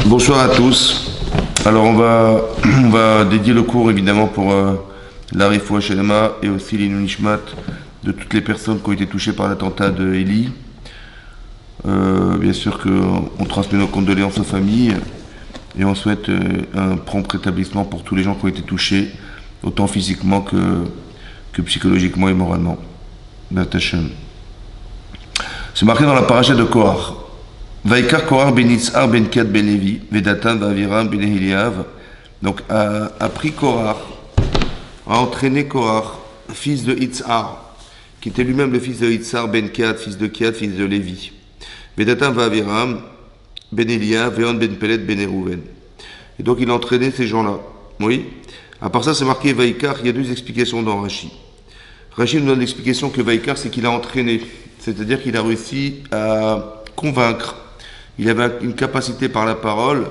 Bonsoir à tous. Alors on va dédier le cours évidemment pour la Refoua Shelema et aussi l'Inun Nishmat de toutes les personnes qui ont été touchées par l'attentat de Eli. Bien sûr qu'on transmet nos condoléances aux familles et on souhaite un prompt rétablissement pour tous les gens qui ont été touchés, autant physiquement que psychologiquement et moralement. Datachem. C'est marqué dans la paracha de Korach. Vaikar Korach ben Yitzhar ben Kat ben Levi, Vedatan Vaviram ben Eliav. Donc a pris Korach, a entraîné Korach, fils de Yitzhar, qui était lui-même le fils de Yitzhar ben Kat, fils de Lévi. Vedatan Vaviram ben Eliav, Veon ben Pelet ben Eruven. Et donc il a entraîné ces gens-là. Oui. À part ça, c'est marqué Vaikar. Il y a deux explications dans Rashi. Rashi nous donne l'explication que Vaikar, c'est qu'il a entraîné. C'est-à-dire qu'il a réussi à convaincre. Il avait une capacité par la parole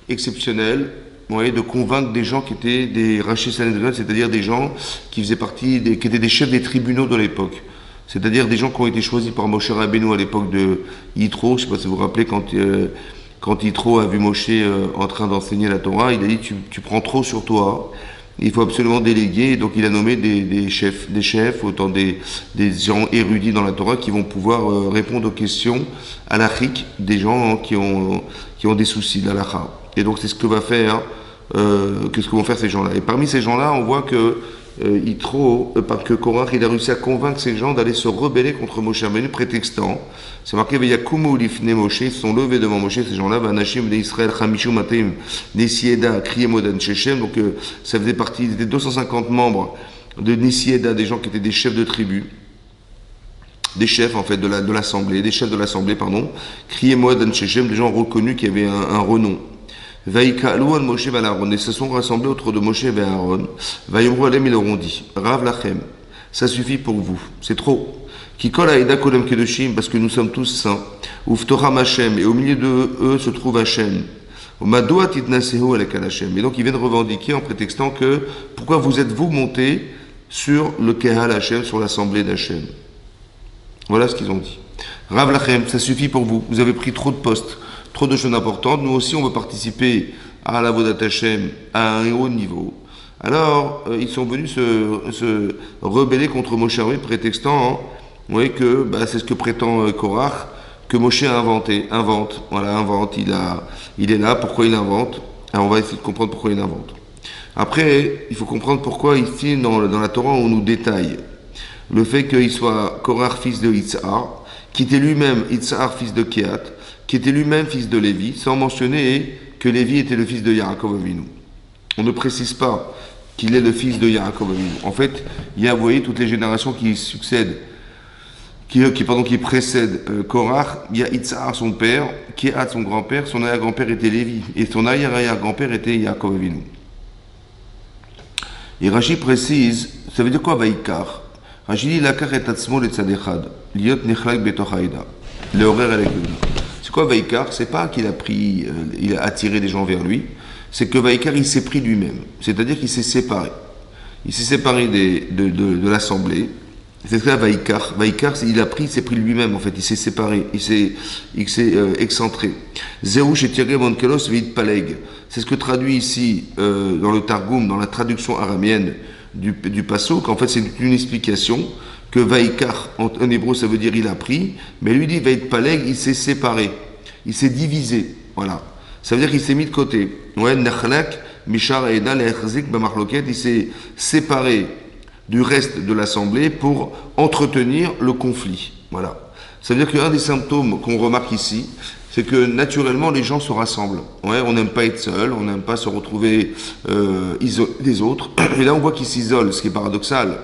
exceptionnelle, de convaincre des gens qui étaient des Rashi Sanhedrin, c'est-à-dire des gens qui faisaient partie, qui étaient des chefs des tribunaux de l'époque. C'est-à-dire des gens qui ont été choisis par Moshe Rabbeinu à l'époque de Yitro. Je ne sais pas si vous vous rappelez quand Yitro a vu Moshe en train d'enseigner la Torah, il a dit tu prends trop sur toi. Il faut absolument déléguer, et donc il a nommé des chefs, autant des gens érudits dans la Torah qui vont pouvoir répondre aux questions halachiques des gens qui ont des soucis d'halakha. Et donc c'est ce que vont faire ces gens-là. Et parmi ces gens-là, on voit que Korach, il a réussi à convaincre ces gens d'aller se rebeller contre Moshe Rabbeinu, prétextant, c'est marqué Vayakumu lifnei Moshe, ils se sont levés devant Moshe, ces gens-là, Vanashim de Israël, Chamishu Matim, Nesieda, Kriyemodan Shechem, donc ça faisait partie des 250 membres de Nesieda, des gens qui étaient des chefs de tribu, des chefs en fait de l'assemblée, Kriyemodan Shechem, des gens reconnus qui avaient un renom. Vaïkalouan Moshe Aaron, et se sont rassemblés autour de Moshe et Aaron. Vaïmrou Alem, ils leur ont dit Rav Lachem, ça suffit pour vous, c'est trop. Kikol Aïda Kolem Kedoshim, parce que nous sommes tous saints. Uftoram Hashem, et au milieu de eux se trouve Hashem. Madoua Titnasehu Alekal Hashem. Et donc ils viennent revendiquer en prétextant que pourquoi vous êtes-vous montés sur le Kehal Hashem, sur l'assemblée d'Hashem. Voilà ce qu'ils ont dit. Rav Lachem, ça suffit pour vous, vous avez pris trop de postes. Trop de choses importantes. Nous aussi, on veut participer à la Avodat Hashem à un haut niveau. Alors, ils sont venus se rebeller contre Moshe Rabbeinu, prétextant que c'est ce que prétend Korach, que Moshe a invente. Voilà, invente. Il est là. Pourquoi il invente? Alors, on va essayer de comprendre pourquoi il invente. Après, il faut comprendre pourquoi ici, dans la Torah, on nous détaille le fait qu'il soit Korach, fils de Yitzhar, qui était lui-même Yitzhar, fils de Kehat, qui était lui-même fils de Lévi, sans mentionner que Lévi était le fils de Yaakov Avinu. On ne précise pas qu'il est le fils de Yaakov Avinu. En fait, il y a, vous voyez, toutes les générations qui succèdent, qui précèdent Korach. Il y a Yitzhar, son père, Kehat, son grand-père, son arrière-grand-père était Lévi, et son arrière-grand-père était Yaakov Avinu. Et Rashi précise, ça veut dire quoi Vaikar? Rashi dit, Lakar et Tatzmo le Tzadechad, Liot Nechlak Betoch Haïda, le horaire avec lui. C'est quoi Vaikar? C'est pas qu'il il a attiré des gens vers lui, c'est que Vaikar, il s'est pris lui-même. C'est-à-dire qu'il s'est séparé. Il s'est séparé de l'assemblée. C'est ça Vaikar. Vaikar, il s'est pris lui-même en fait. Il s'est séparé, il s'est excentré. Zerouch et Tiré Monkelos Veit Paleg. C'est ce que traduit ici dans le Targum, dans la traduction araméenne du Passo, qu'en fait c'est une explication. Que Vaikar, en hébreu, ça veut dire il a pris, mais lui dit Veit Paleg, il s'est séparé, il s'est divisé, voilà. Ça veut dire qu'il s'est mis de côté. Ouais, Nachlak, Mishar Eda, Lechzik, Bamachloket, il s'est séparé du reste de l'assemblée pour entretenir le conflit, voilà. Ça veut dire qu'un des symptômes qu'on remarque ici, c'est que naturellement les gens se rassemblent. Ouais, on n'aime pas être seul, on n'aime pas se retrouver isolé des autres. Et là, on voit qu'ils s'isolent, ce qui est paradoxal.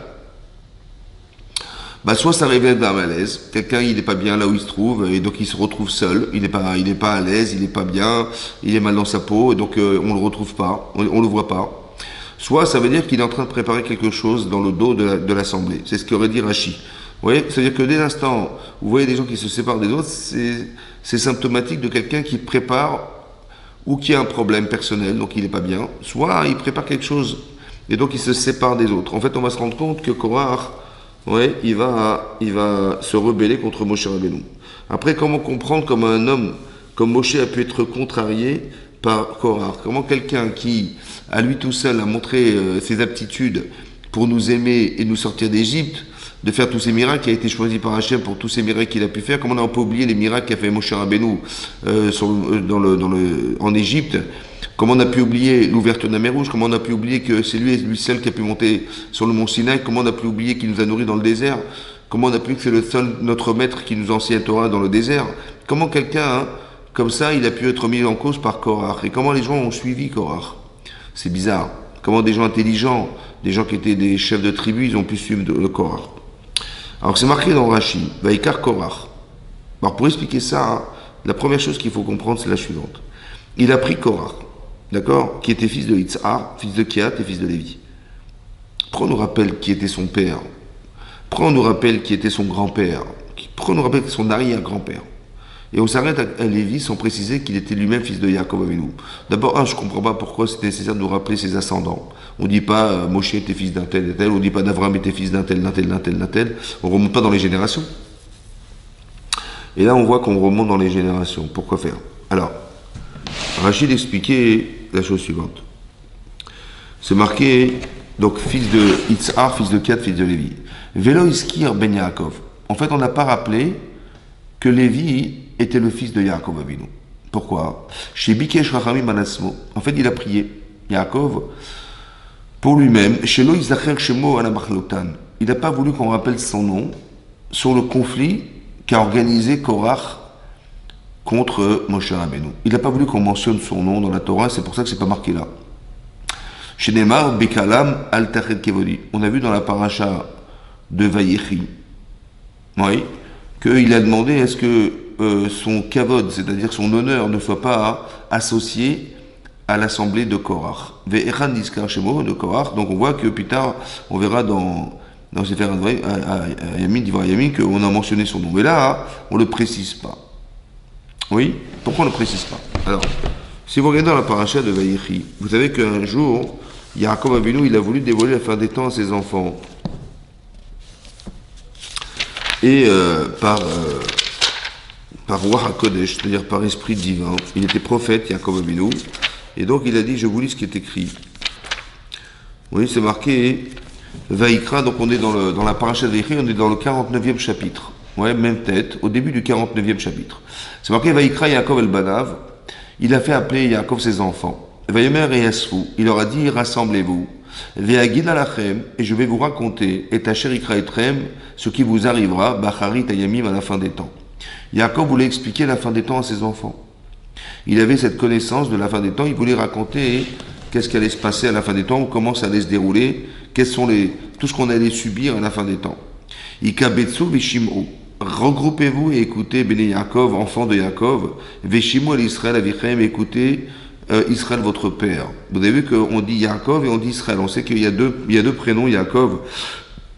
Soit ça révèle d'un malaise, quelqu'un il n'est pas bien là où il se trouve et donc il se retrouve seul, il n'est pas à l'aise, il n'est pas bien, il est mal dans sa peau et donc on le retrouve pas, on le voit pas. Soit ça veut dire qu'il est en train de préparer quelque chose dans le dos de l'assemblée. C'est ce qu'aurait dit Rashi. Vous voyez, c'est-à-dire que dès l'instant où vous voyez des gens qui se séparent des autres, c'est symptomatique de quelqu'un qui prépare ou qui a un problème personnel, donc il n'est pas bien. Soit il prépare quelque chose et donc il se sépare des autres. En fait, on va se rendre compte que Korach, il va se rebeller contre Moshe Rabbeinu. Après, comment comprendre comme un homme, comme Moshe a pu être contrarié par Korah. Comment quelqu'un qui, à lui tout seul, a montré ses aptitudes pour nous aimer et nous sortir d'Égypte, de faire tous ces miracles, qui a été choisi par Hachem pour tous ces miracles qu'il a pu faire. Comment on n'a pas oublié les miracles qu'a fait Moshe Rabbeinu en Égypte? Comment on a pu oublier l'ouverture de la mer Rouge? Comment on a pu oublier que c'est lui seul qui a pu monter sur le mont Sinaï? Comment on a pu oublier qu'il nous a nourris dans le désert? Comment on a pu que c'est le seul notre maître qui nous enseigne Torah dans le désert? Comment quelqu'un comme ça, il a pu être mis en cause par Korah? Et comment les gens ont suivi Korah? C'est bizarre. Comment des gens intelligents, des gens qui étaient des chefs de tribu, ils ont pu suivre le Korah? Alors c'est marqué dans Rashi, Vaikar Korah. Alors pour expliquer ça, la première chose qu'il faut comprendre, c'est la suivante. Il a pris Korah, d'accord, qui était fils de Itzhar, fils de Kiat et fils de Lévi. Pourquoi on nous rappelle qui était son père? Pourquoi on nous rappelle qui était son grand-père? Pourquoi on nous rappelle son arrière-grand-père? Et on s'arrête à Lévi sans préciser qu'il était lui-même fils de Yaakov Avinu. D'abord, je ne comprends pas pourquoi c'était nécessaire de nous rappeler ses ascendants. On ne dit pas Moshe était fils d'un tel et tel, on ne dit pas d'Abraham était fils d'un tel, d'un tel, d'un tel, d'un tel. On ne remonte pas dans les générations. Et là, on voit qu'on remonte dans les générations. Pourquoi faire? Alors, Rachid expliquait la chose suivante. C'est marqué, donc, fils de Itzhar, fils de Kiat, fils de Lévi. Velo Iskir ben Yaakov. En fait, on n'a pas rappelé que Lévi était le fils de Yaakov Avinu. Pourquoi? Chez Bikesh Rachamim Manasmo. En fait, il a prié, Yaakov, pour lui-même. Chez Lo Yizacher Shemo Anamachlotan. Il n'a pas voulu qu'on rappelle son nom sur le conflit qu'a organisé Korach contre Moshe Rabbeinu. Il n'a pas voulu qu'on mentionne son nom dans la Torah, c'est pour ça que c'est pas marqué là. Chez Neymar, Bekalam Al Tachet Kevodi. On a vu dans la paracha de Vayechi, oui, qu'il a demandé est-ce que son kavod, c'est-à-dire son honneur, ne soit pas associé à l'assemblée de Korach. Ve'echan niskar shemo de Korach. Donc on voit que plus tard, on verra dans Sefer Yamin, d'Ivra Yamin, qu'on a mentionné son nom. Mais là, on ne le précise pas. Oui? Pourquoi on ne le précise pas? Alors, si vous regardez dans la paracha de Vayechi, vous savez qu'un jour, Yaakov Avinu, il a voulu dévoiler la fin des temps à ses enfants. Et par Ruach HaKodesh, c'est-à-dire par esprit divin, il était prophète, Yaakov Avinu, et donc il a dit, je vous lis ce qui est écrit. Oui, c'est marqué, Vaïkra, donc on est dans la paracha de Vaïkra, on est dans le 49e chapitre. Ouais, même tête, au début du 49e chapitre. C'est marqué, Vaïkra Yaakov el-Banav, il a fait appeler Yaakov ses enfants. Vayomer et Yasfou, il leur a dit, rassemblez-vous. Ve'agid alachem, et je vais vous raconter, et Asher ikra etrem, ce qui vous arrivera, Bacharit Ayamim, à la fin des temps. Yaakov voulait expliquer la fin des temps à ses enfants. Il avait cette connaissance de la fin des temps, il voulait raconter qu'est-ce qui allait se passer à la fin des temps, comment ça allait se dérouler, tout ce qu'on allait subir à la fin des temps. Ikabetsu veshimru, regroupez-vous et écoutez Béné Yaakov, enfants de Yaakov, veshimu al Israël avichem, écoutez Israël votre père. Vous avez vu qu'on dit Yaakov et on dit Israël. On sait qu'il y a deux prénoms. Yaakov,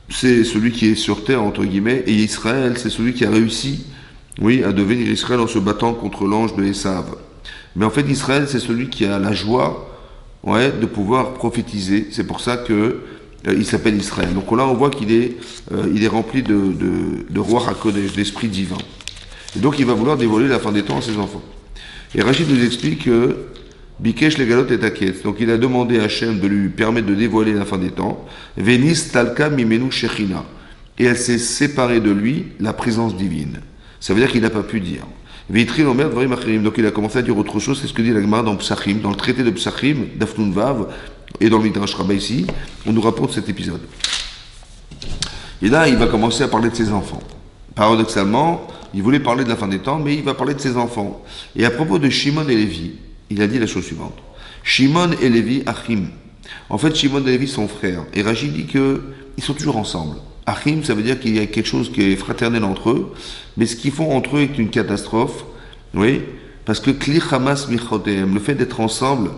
c'est celui qui est sur terre, entre guillemets, et Israël, c'est celui qui a réussi, oui, à devenir Israël en se battant contre l'ange de Esav. Mais en fait, Israël, c'est celui qui a la joie, ouais, de pouvoir prophétiser. C'est pour ça que il s'appelle Israël. Donc là, on voit qu'il est rempli de Ruach HaKodesh, d'esprit divin. Et donc, il va vouloir dévoiler la fin des temps à ses enfants. Et Rachid nous explique que Bikesh legalot et taket. Donc il a demandé à Hachem de lui permettre de dévoiler la fin des temps. Venis talka mimenu shechina. Et elle s'est séparée de lui la présence divine. Ça veut dire qu'il n'a pas pu dire. Veitri l'omer dvarim acherim. Donc il a commencé à dire autre chose. C'est ce que dit la Gemara dans Psachim, dans le traité de Psachim, d'Afnun Vav, et dans le Midrash Rabbah ici. On nous rapporte cet épisode. Et là, il va commencer à parler de ses enfants. Paradoxalement, il voulait parler de la fin des temps, mais il va parler de ses enfants. Et à propos de Shimon et Lévi, il a dit la chose suivante. Shimon et Lévi, Achim. En fait, Shimon et Lévi sont frères. Et Rachid dit qu'ils sont toujours ensemble. Achim, ça veut dire qu'il y a quelque chose qui est fraternel entre eux, mais ce qu'ils font entre eux est une catastrophe. Oui, parce que Kli Hamas Michotem, le fait d'être ensemble,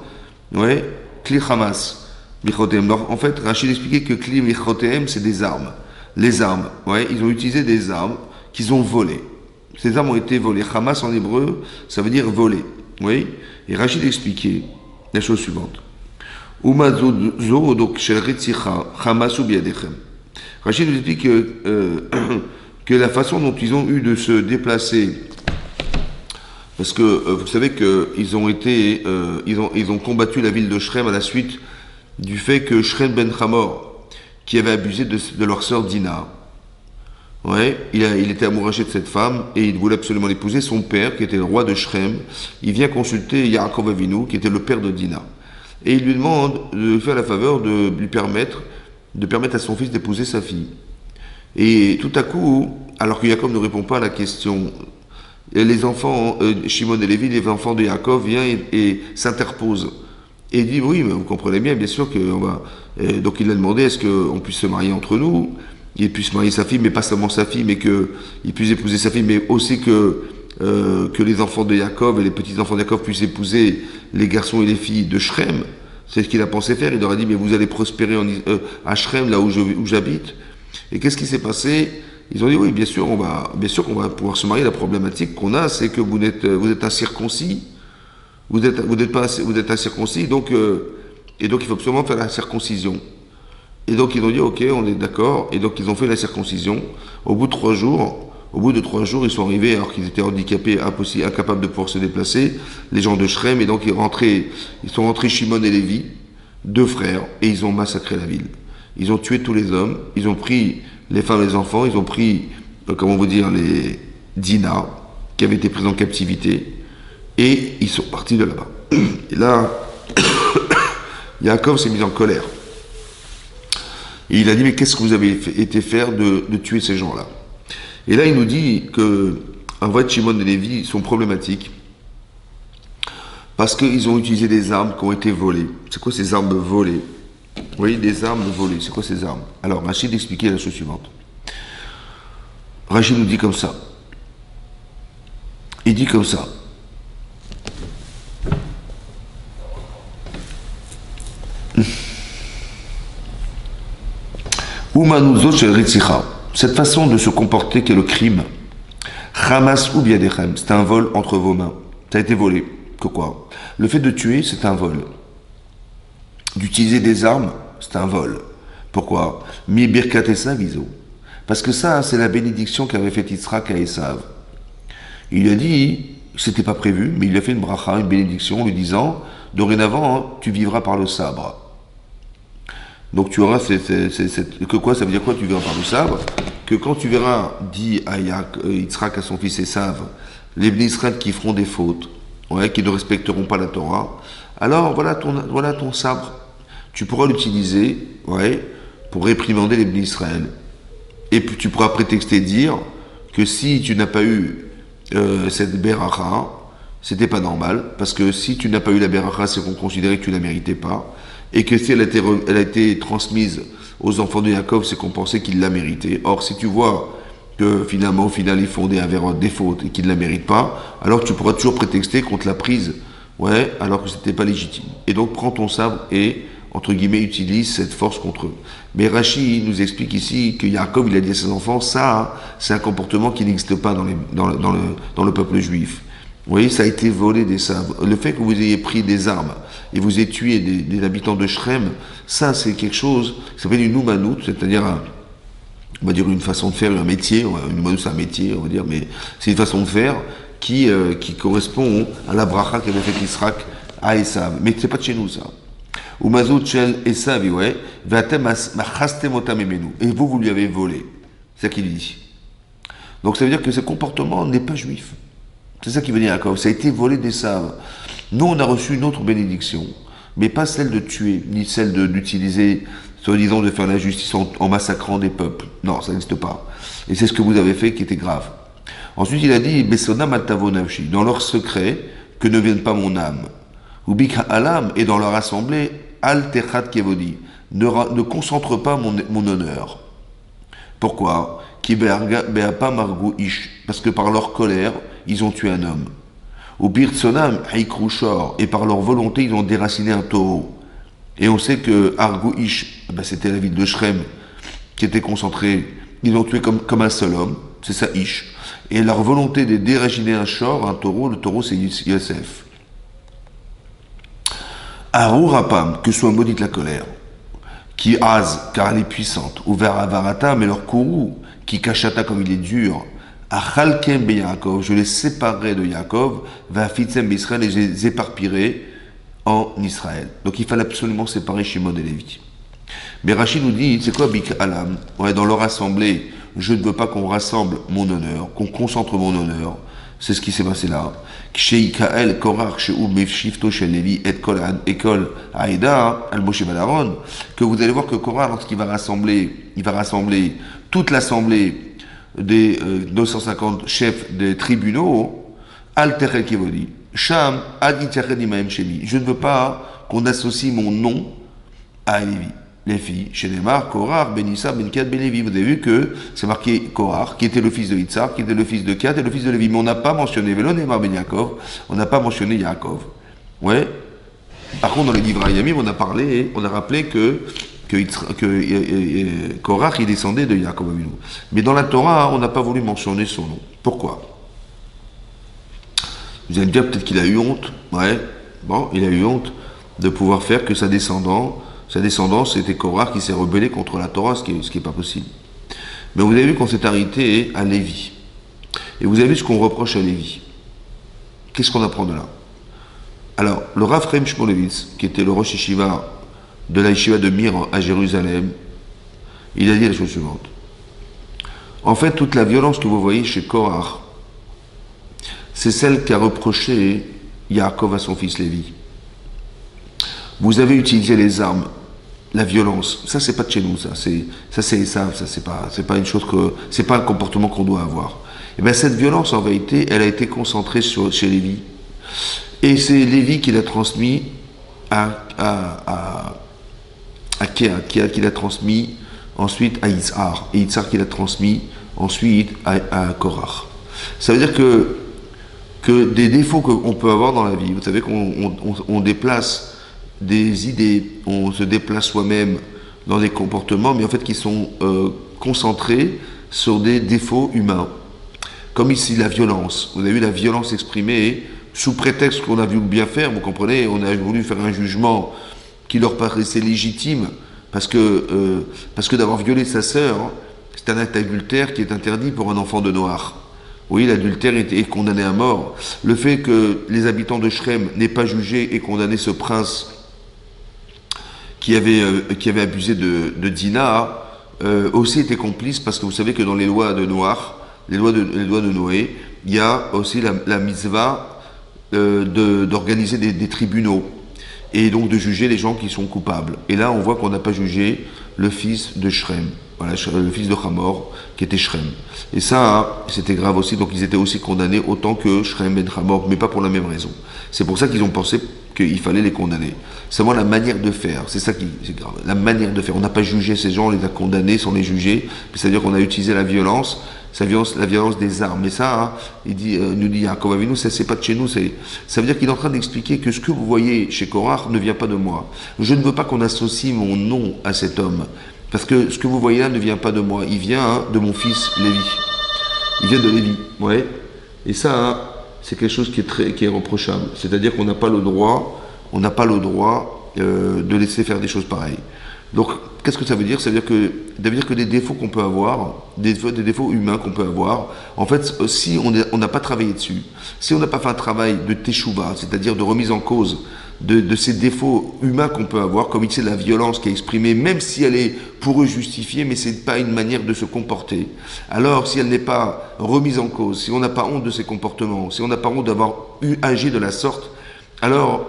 oui, Kli Hamas Michotem. En fait, Rachid expliquait que Kli Michotem, c'est des armes. Les armes, ouais, ils ont utilisé des armes qu'ils ont volées. Ces armes ont été volées. Hamas en hébreu, ça veut dire voler. Oui, et Rachid expliquait la chose suivante. Rachid nous explique que la façon dont ils ont eu de se déplacer Parce que vous savez qu'ils ont été, ils ont combattu la ville de Shrem à la suite du fait que Shrem ben Hamor, qui avait abusé de leur sœur Dina, ouais, il était amouragé de cette femme et il voulait absolument l'épouser. Son père, qui était le roi de Shrem, il vient consulter Yaakov Avinu, qui était le père de Dina. Et il lui demande de faire la faveur de lui permettre, à son fils d'épouser sa fille. Et tout à coup, alors que Yaakov ne répond pas à la question, les enfants, Shimon et Lévi, les enfants de Yaakov, viennent et s'interposent. Et il dit, oui, mais vous comprenez bien sûr qu'on va... donc il a demandé, est-ce qu'on puisse se marier entre nous? Il puisse marier sa fille, mais pas seulement sa fille, mais qu'il puisse épouser sa fille, mais aussi que les enfants de Yaakov et les petits-enfants de Yaakov puissent épouser les garçons et les filles de Shrem. C'est ce qu'il a pensé faire. Il leur a dit, mais vous allez prospérer à Shrem, là où j'habite. Et qu'est-ce qui s'est passé? Ils ont dit, oui, bien sûr qu'on va pouvoir se marier. La problématique qu'on a, c'est que vous êtes incirconcis. Vous êtes incirconcis, donc il faut absolument faire la circoncision. Et donc ils ont dit, ok, on est d'accord. Et donc ils ont fait la circoncision. Au bout de 3 jours, ils sont arrivés, alors qu'ils étaient handicapés, incapables de pouvoir se déplacer, les gens de Shrem, et donc ils sont rentrés Shimon et Lévi, 2 frères, et ils ont massacré la ville. Ils ont tué tous les hommes, ils ont pris les femmes et les enfants, ils ont pris, les Dina, qui avaient été pris en captivité, et ils sont partis de là-bas. Et là, Yaakov s'est mis en colère. Et il a dit, mais qu'est-ce que vous avez été faire de tuer ces gens-là? Et là, il nous dit que, en vrai, Shimon et Lévi sont problématiques parce qu'ils ont utilisé des armes qui ont été volées. C'est quoi ces armes volées? Vous voyez, des armes volées. C'est quoi ces armes? Alors, Rachid expliquait la chose suivante. Rachid nous dit comme ça. Il dit comme ça. Cette façon de se comporter qu'est le crime, Hamas ou Biadechem, c'est un vol entre vos mains. Ça a été volé. Que quoi? Le fait de tuer, c'est un vol. D'utiliser des armes, c'est un vol. Pourquoi? Mi birkat Esav iso. Parce que ça, c'est la bénédiction qu'avait fait Yitzhak à Esav. Il lui a dit, c'était pas prévu, mais il lui a fait une bracha, une bénédiction, en lui disant, dorénavant, tu vivras par le sabre. Donc tu auras que quoi? Ça veut dire quoi, tu verras par le sabre? Que quand tu verras, dit à Yitzhak à son fils Esav, les Bnei Israël qui feront des fautes, ouais, qui ne respecteront pas la Torah, alors voilà ton sabre. Tu pourras l'utiliser, ouais, pour réprimander les Bnei Israël. Et puis tu pourras prétexter dire que si tu n'as pas eu cette beracha, c'était pas normal, parce que si tu n'as pas eu la beracha, c'est qu'on considérait que tu ne la méritais pas. Et que si elle a été transmise aux enfants de Yaakov, c'est qu'on pensait qu'ils la méritaient. Or, si tu vois que finalement, au final, ils font des fautes et qu'ils ne la méritent pas, alors tu pourras toujours prétexter qu'on te l'a prise, ouais, alors que c'était pas légitime. Et donc, prends ton sabre et, entre guillemets, utilise cette force contre eux. Mais Rashi nous explique ici que Yaakov, il a dit à ses enfants, ça, c'est un comportement qui n'existe pas dans le peuple juif. Vous voyez, ça a été volé des sabres. Le fait que vous ayez pris des armes et vous ayez tué des habitants de Shrem, ça c'est quelque chose, ça s'appelle une noumanout, c'est-à-dire, on va dire une façon de faire, un métier, une noumanout c'est un métier, on va dire, mais c'est une façon de faire qui correspond à la bracha qu'avait fait Yitzhak à Esav. Mais c'est pas de chez nous ça. Ou mazout shel Esav, ouais, et vous lui avez volé. C'est ça qu'il dit. Donc ça veut dire que ce comportement n'est pas juif. C'est ça qui veut dire Yaakov. Ça a été volé d'Esav. Nous, on a reçu une autre bénédiction, mais pas celle de tuer, ni celle d'utiliser, soi-disant, de faire la justice en massacrant des peuples. Non, ça n'existe pas. Et c'est ce que vous avez fait qui était grave. Ensuite, il a dit, Besonam altavonavshi, dans leur secret, que ne vienne pas mon âme. Ubik alam, et dans leur assemblée, al techat kevodi, ne concentre pas mon honneur. Pourquoi? Parce que par leur colère, ils ont tué un homme. Ou Birtsonam Haikrouchor, et par leur volonté, ils ont déraciné un taureau. Et on sait que Argouish, c'était la ville de Shrem, qui était concentrée, ils l'ont tué comme un seul homme, c'est ça Ish. Et leur volonté de déraciner un shor, un taureau, le taureau c'est Yosef. Arurapam, que soit maudite la colère, qui az, car elle est puissante, ou Varavarata, mais leur kourou, qui cachata comme il est dur, Achalkem be Yaakov, je les séparerai de Yaakov, va fitzem Israël et je les éparpillerai en Israël. Donc il fallait absolument séparer Shimon et Lévi. Mais Rachid nous dit, c'est quoi Bik Alam? Ouais, dans leur assemblée, je ne veux pas qu'on rassemble mon honneur, qu'on concentre mon honneur. C'est ce qui s'est passé là. Chez Ikael, Korach, chez Oumef, Shifto, chez Lévi, et Kol, Aïda, Al-Moshe Balaron, que vous allez voir que Korach, lorsqu'il va rassembler, il va rassembler toute l'assemblée des 250 chefs des tribunaux, Al-Terel Kevodi, Sham, Ad-Iterel Imaem Shemi. Je ne veux pas qu'on associe mon nom à Lévi. Les filles, chez Neymar, Korach, Benissa, Benkiat, Belévi. Vous avez vu que c'est marqué Korach, qui était le fils de Yitzhak, qui était le fils de Kiat et le fils de Lévi. Mais on n'a pas mentionné Vélo, Neymar, Ben Yaakov, on n'a pas mentionné Yaakov. Ouais. Par contre, dans les livres Ayamim, on a rappelé que Korach, il descendait de Yaakov Avinu. Mais dans la Torah, on n'a pas voulu mentionner son nom. Pourquoi? Vous allez me dire peut-être qu'il a eu honte. Ouais. Bon, il a eu honte de pouvoir faire que sa descendance, c'était Korach qui s'est rebellé contre la Torah, ce qui est pas possible. Mais vous avez vu qu'on s'est arrêté à Lévi. Et vous avez vu ce qu'on reproche à Lévi. Qu'est-ce qu'on apprend de là? Alors, le Rav Chaim Shmulevitz, qui était le Rosh Yeshiva de la Yeshiva de Mir à Jérusalem, il a dit la chose suivante. En fait, toute la violence que vous voyez chez Korach, c'est celle qu'a reproché Yaakov à son fils Lévi. Vous avez utilisé les armes, la violence. Ça, c'est pas de chez nous, ça. C'est pas une chose c'est pas un comportement qu'on doit avoir. Et bien, cette violence, en vérité, elle a été concentrée chez Lévi. Et c'est Lévi qui l'a transmis à Kéat qui l'a transmis ensuite à Yitzhar. Et Yitzhar qui l'a transmis ensuite à Korach. Ça veut dire que des défauts qu'on peut avoir dans la vie, vous savez qu'on déplace des idées, on se déplace soi-même dans des comportements, mais en fait qui sont concentrés sur des défauts humains. Comme ici la violence. Vous avez vu la violence exprimée sous prétexte qu'on a voulu bien faire, vous comprenez, on a voulu faire un jugement qui leur paraissait légitime, parce que d'avoir violé sa sœur, c'est un acte adultère qui est interdit pour un enfant de noir. Oui, l'adultère est condamné à mort. Le fait que les habitants de Shrem n'aient pas jugé et condamné ce prince qui avait abusé de Dina, aussi était complice, parce que vous savez que dans les lois de Noé, il y a aussi la mitzvah d'organiser des tribunaux et donc de juger les gens qui sont coupables. Et là, on voit qu'on n'a pas jugé le fils de Shrem, voilà, le fils de Hamor, qui était Shrem. Et ça, c'était grave aussi, donc ils étaient aussi condamnés autant que Shrem et Hamor, mais pas pour la même raison. C'est pour ça qu'ils ont pensé qu'il fallait les condamner. C'est vraiment la manière de faire, c'est ça qui est grave. La manière de faire. On n'a pas jugé ces gens, on les a condamnés sans les juger, c'est-à-dire qu'on a utilisé la violence des armes. Mais ça, hein, nous dit Yaakov Avinu, ça c'est pas de chez nous. Ça veut dire qu'il est en train d'expliquer que ce que vous voyez chez Korach ne vient pas de moi. Je ne veux pas qu'on associe mon nom à cet homme, parce que ce que vous voyez là ne vient pas de moi. Il vient de mon fils Lévi. Il vient de Lévi, ouais. Et ça, hein, c'est quelque chose qui est reprochable. C'est-à-dire qu'on n'a pas le droit, de laisser faire des choses pareilles. Donc, qu'est-ce que ça veut dire? Ça veut dire que des défauts qu'on peut avoir, des défauts humains qu'on peut avoir, en fait, si on n'a pas travaillé dessus, si on n'a pas fait un travail de teshuva, c'est-à-dire de remise en cause de ces défauts humains qu'on peut avoir, comme ici la violence qui est exprimée, même si elle est pour eux justifiée, mais c'est pas une manière de se comporter. Alors, si elle n'est pas remise en cause, si on n'a pas honte de ces comportements, si on n'a pas honte d'avoir agi de la sorte, alors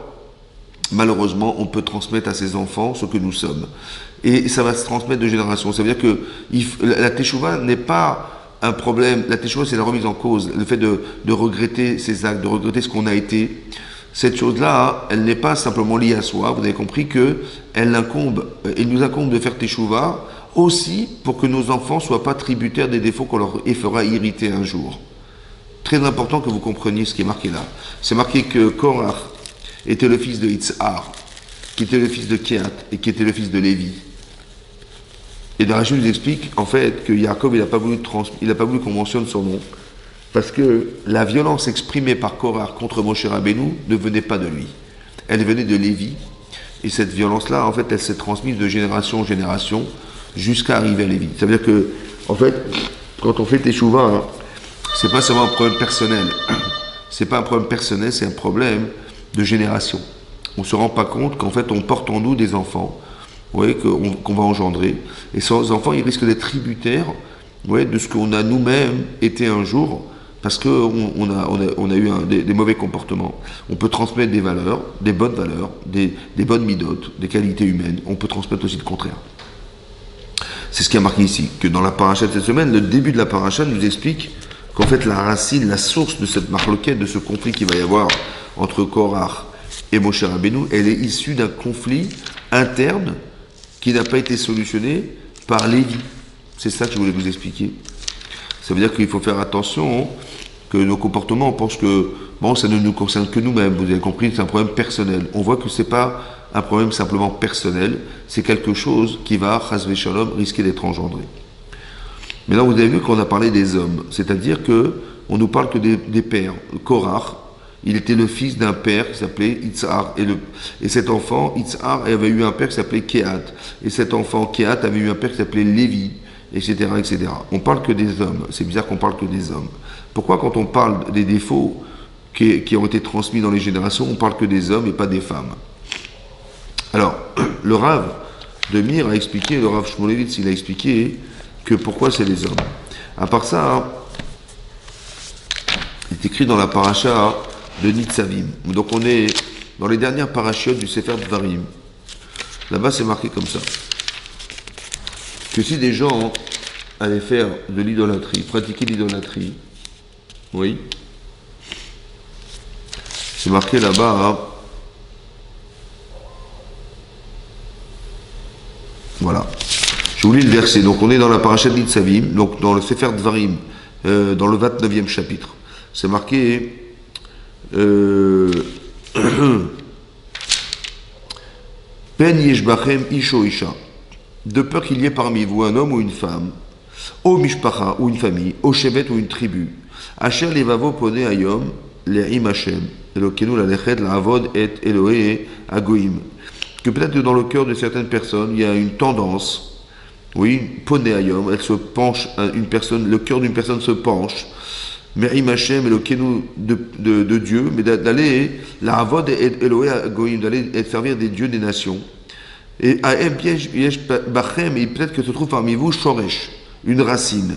malheureusement, on peut transmettre à ses enfants ce que nous sommes. Et ça va se transmettre de génération. Ça veut dire que la teshuva n'est pas un problème. La teshuva, c'est la remise en cause. Le fait de regretter ses actes, de regretter ce qu'on a été. Cette chose-là, elle n'est pas simplement liée à soi. Vous avez compris il nous incombe de faire teshuva aussi pour que nos enfants ne soient pas tributaires des défauts qu'on leur fera irriter un jour. Très important que vous compreniez ce qui est marqué là. C'est marqué que Korach était le fils de Yitzhar, qui était le fils de Kéat et qui était le fils de Lévi. Et Rachid nous explique en fait que Yaakov il n'a pas voulu qu'on mentionne son nom, parce que la violence exprimée par Korach contre Moshe Rabbeinu ne venait pas de lui. Elle venait de Lévi. Et cette violence-là, en fait, elle s'est transmise de génération en génération jusqu'à arriver à Lévi. Ça veut dire que, en fait, quand on fait teshuva, hein, c'est pas seulement un problème personnel. C'est pas un problème personnel, c'est un problème de génération. On se rend pas compte qu'en fait, on porte en nous des enfants, vous voyez, qu'on va engendrer. Et ces enfants, ils risquent d'être tributaires, vous voyez, de ce qu'on a nous-mêmes été un jour, parce qu'on a eu des mauvais comportements. On peut transmettre des valeurs, des bonnes midotes, des qualités humaines. On peut transmettre aussi le contraire. C'est ce qui a marqué ici, que dans la paracha de cette semaine, le début de la paracha nous explique qu'en fait la racine, la source de cette marloquette, de ce conflit qu'il va y avoir entre Korach et Moshe Rabbeinu, elle est issue d'un conflit interne qui n'a pas été solutionné par Lévi. C'est ça que je voulais vous expliquer. Ça veut dire qu'il faut faire attention que nos comportements, on pense que bon, ça ne nous concerne que nous-mêmes. Vous avez compris, c'est un problème personnel. On voit que c'est pas un problème simplement personnel, c'est quelque chose qui va, chas v'shalom, risquer d'être engendré. Maintenant, vous avez vu qu'on a parlé des hommes, c'est-à-dire que on nous parle que des pères. Korach, il était le fils d'un père qui s'appelait Itzhar, et cet enfant, Itzhar, avait eu un père qui s'appelait Kehat, et cet enfant, Kehat, avait eu un père qui s'appelait Lévi, etc., etc. On parle que des hommes, c'est bizarre qu'on parle que des hommes. Pourquoi quand on parle des défauts qui ont été transmis dans les générations, on parle que des hommes et pas des femmes? Alors, le Rav de Mir a expliqué, le Rav Shmulevitz, il a expliqué que pourquoi c'est les hommes. À part ça, il est écrit dans la paracha de Nitzavim. Donc on est dans les dernières parachiotes du Sefer Dvarim. Là-bas, c'est marqué comme ça. Que si des gens allaient faire de l'idolâtrie, pratiquer l'idolâtrie, oui, c'est marqué là-bas, voilà. Je vous lis le verset. Donc on est dans la paracha de Nitzavim, donc dans le Sefer Dvarim, dans le 29e chapitre. C'est marqué Pen yeshbachem isho isha. De peur qu'il y ait parmi vous un homme ou une femme, au mishpacha ou une famille, au shevet ou une tribu, asher levavo pone ayom le'im Hashem, Elokenu lalechet la'avod et Elohe agoim. Que peut-être que dans le cœur de certaines personnes, il y a une tendance, oui, pone ayom, elle se penche, une personne, le cœur d'une personne se penche, Me'im Hashem, Elokenu de Dieu, mais d'aller la'avod et Elohe agoim, d'aller servir des dieux des nations. Et peut-être que se trouve parmi vous Shoresh, une racine,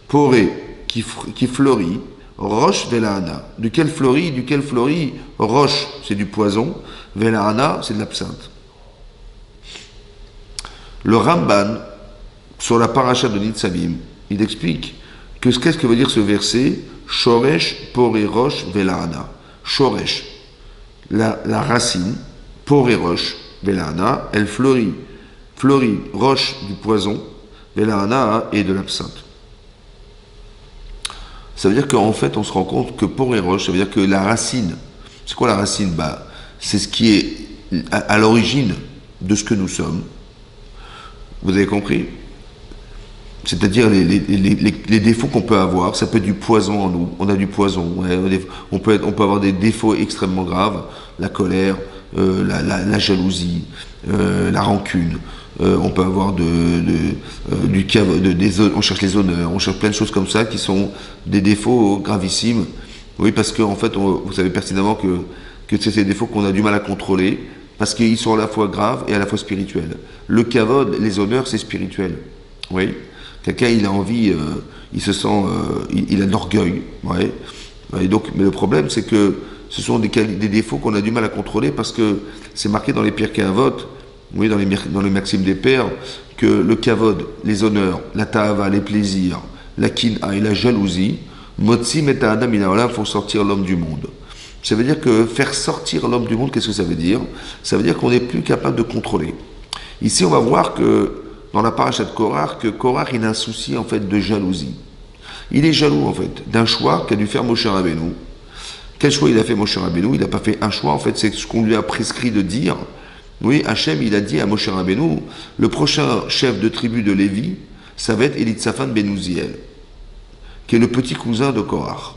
Poré, qui fleurit, Roche Velahana. Duquel fleurit Roche, c'est du poison, Velahana, c'est de l'absinthe. Le Ramban, sur la paracha de Nitzavim, il explique que qu'est-ce que veut dire ce verset Shoresh, Poré, Roche, Velahana. Shoresh, la racine, Poré, Roche, Velahana, elle fleurit, roche du poison, Velahana et de l'absinthe. Ça veut dire qu'en fait, on se rend compte que Poré roche, ça veut dire que la racine, c'est quoi la racine? C'est ce qui est à l'origine de ce que nous sommes. Vous avez compris? C'est-à-dire les défauts qu'on peut avoir, ça peut être du poison en nous. On a du poison. Ouais, on peut avoir des défauts extrêmement graves, la colère, la jalousie, la rancune. On peut avoir on cherche les honneurs, on cherche plein de choses comme ça qui sont des défauts gravissimes. Oui, parce que en fait, vous savez pertinemment que c'est ces défauts qu'on a du mal à contrôler, parce qu'ils sont à la fois graves et à la fois spirituels. Le kavod, les honneurs, c'est spirituel. Oui. Quelqu'un, il a envie, il se sent, il a de l'orgueil. Ouais. Et donc, mais le problème, c'est que ce sont des défauts qu'on a du mal à contrôler parce que c'est marqué dans les Pirkei Avot, oui, dans les maximes des pères, que le kavod, les honneurs, la ta'ava, les plaisirs, la kin'a et la jalousie, motzi meta adam minaolam, font sortir l'homme du monde. Ça veut dire que faire sortir l'homme du monde, qu'est-ce que ça veut dire? Ça veut dire qu'on n'est plus capable de contrôler. Ici, on va voir que dans la paracha de Korach, que Korach, il a un souci en fait de jalousie. Il est jaloux en fait d'un choix qu'a dû faire Moshe Rabbeinu. Quel choix il a fait Moshe Rabbeinu? Il n'a pas fait un choix, en fait, c'est ce qu'on lui a prescrit de dire. Oui, Hachem, il a dit à Moshe Rabbeinu, le prochain chef de tribu de Lévi, ça va être Elitzaphan ben Uziel, qui est le petit cousin de Korach.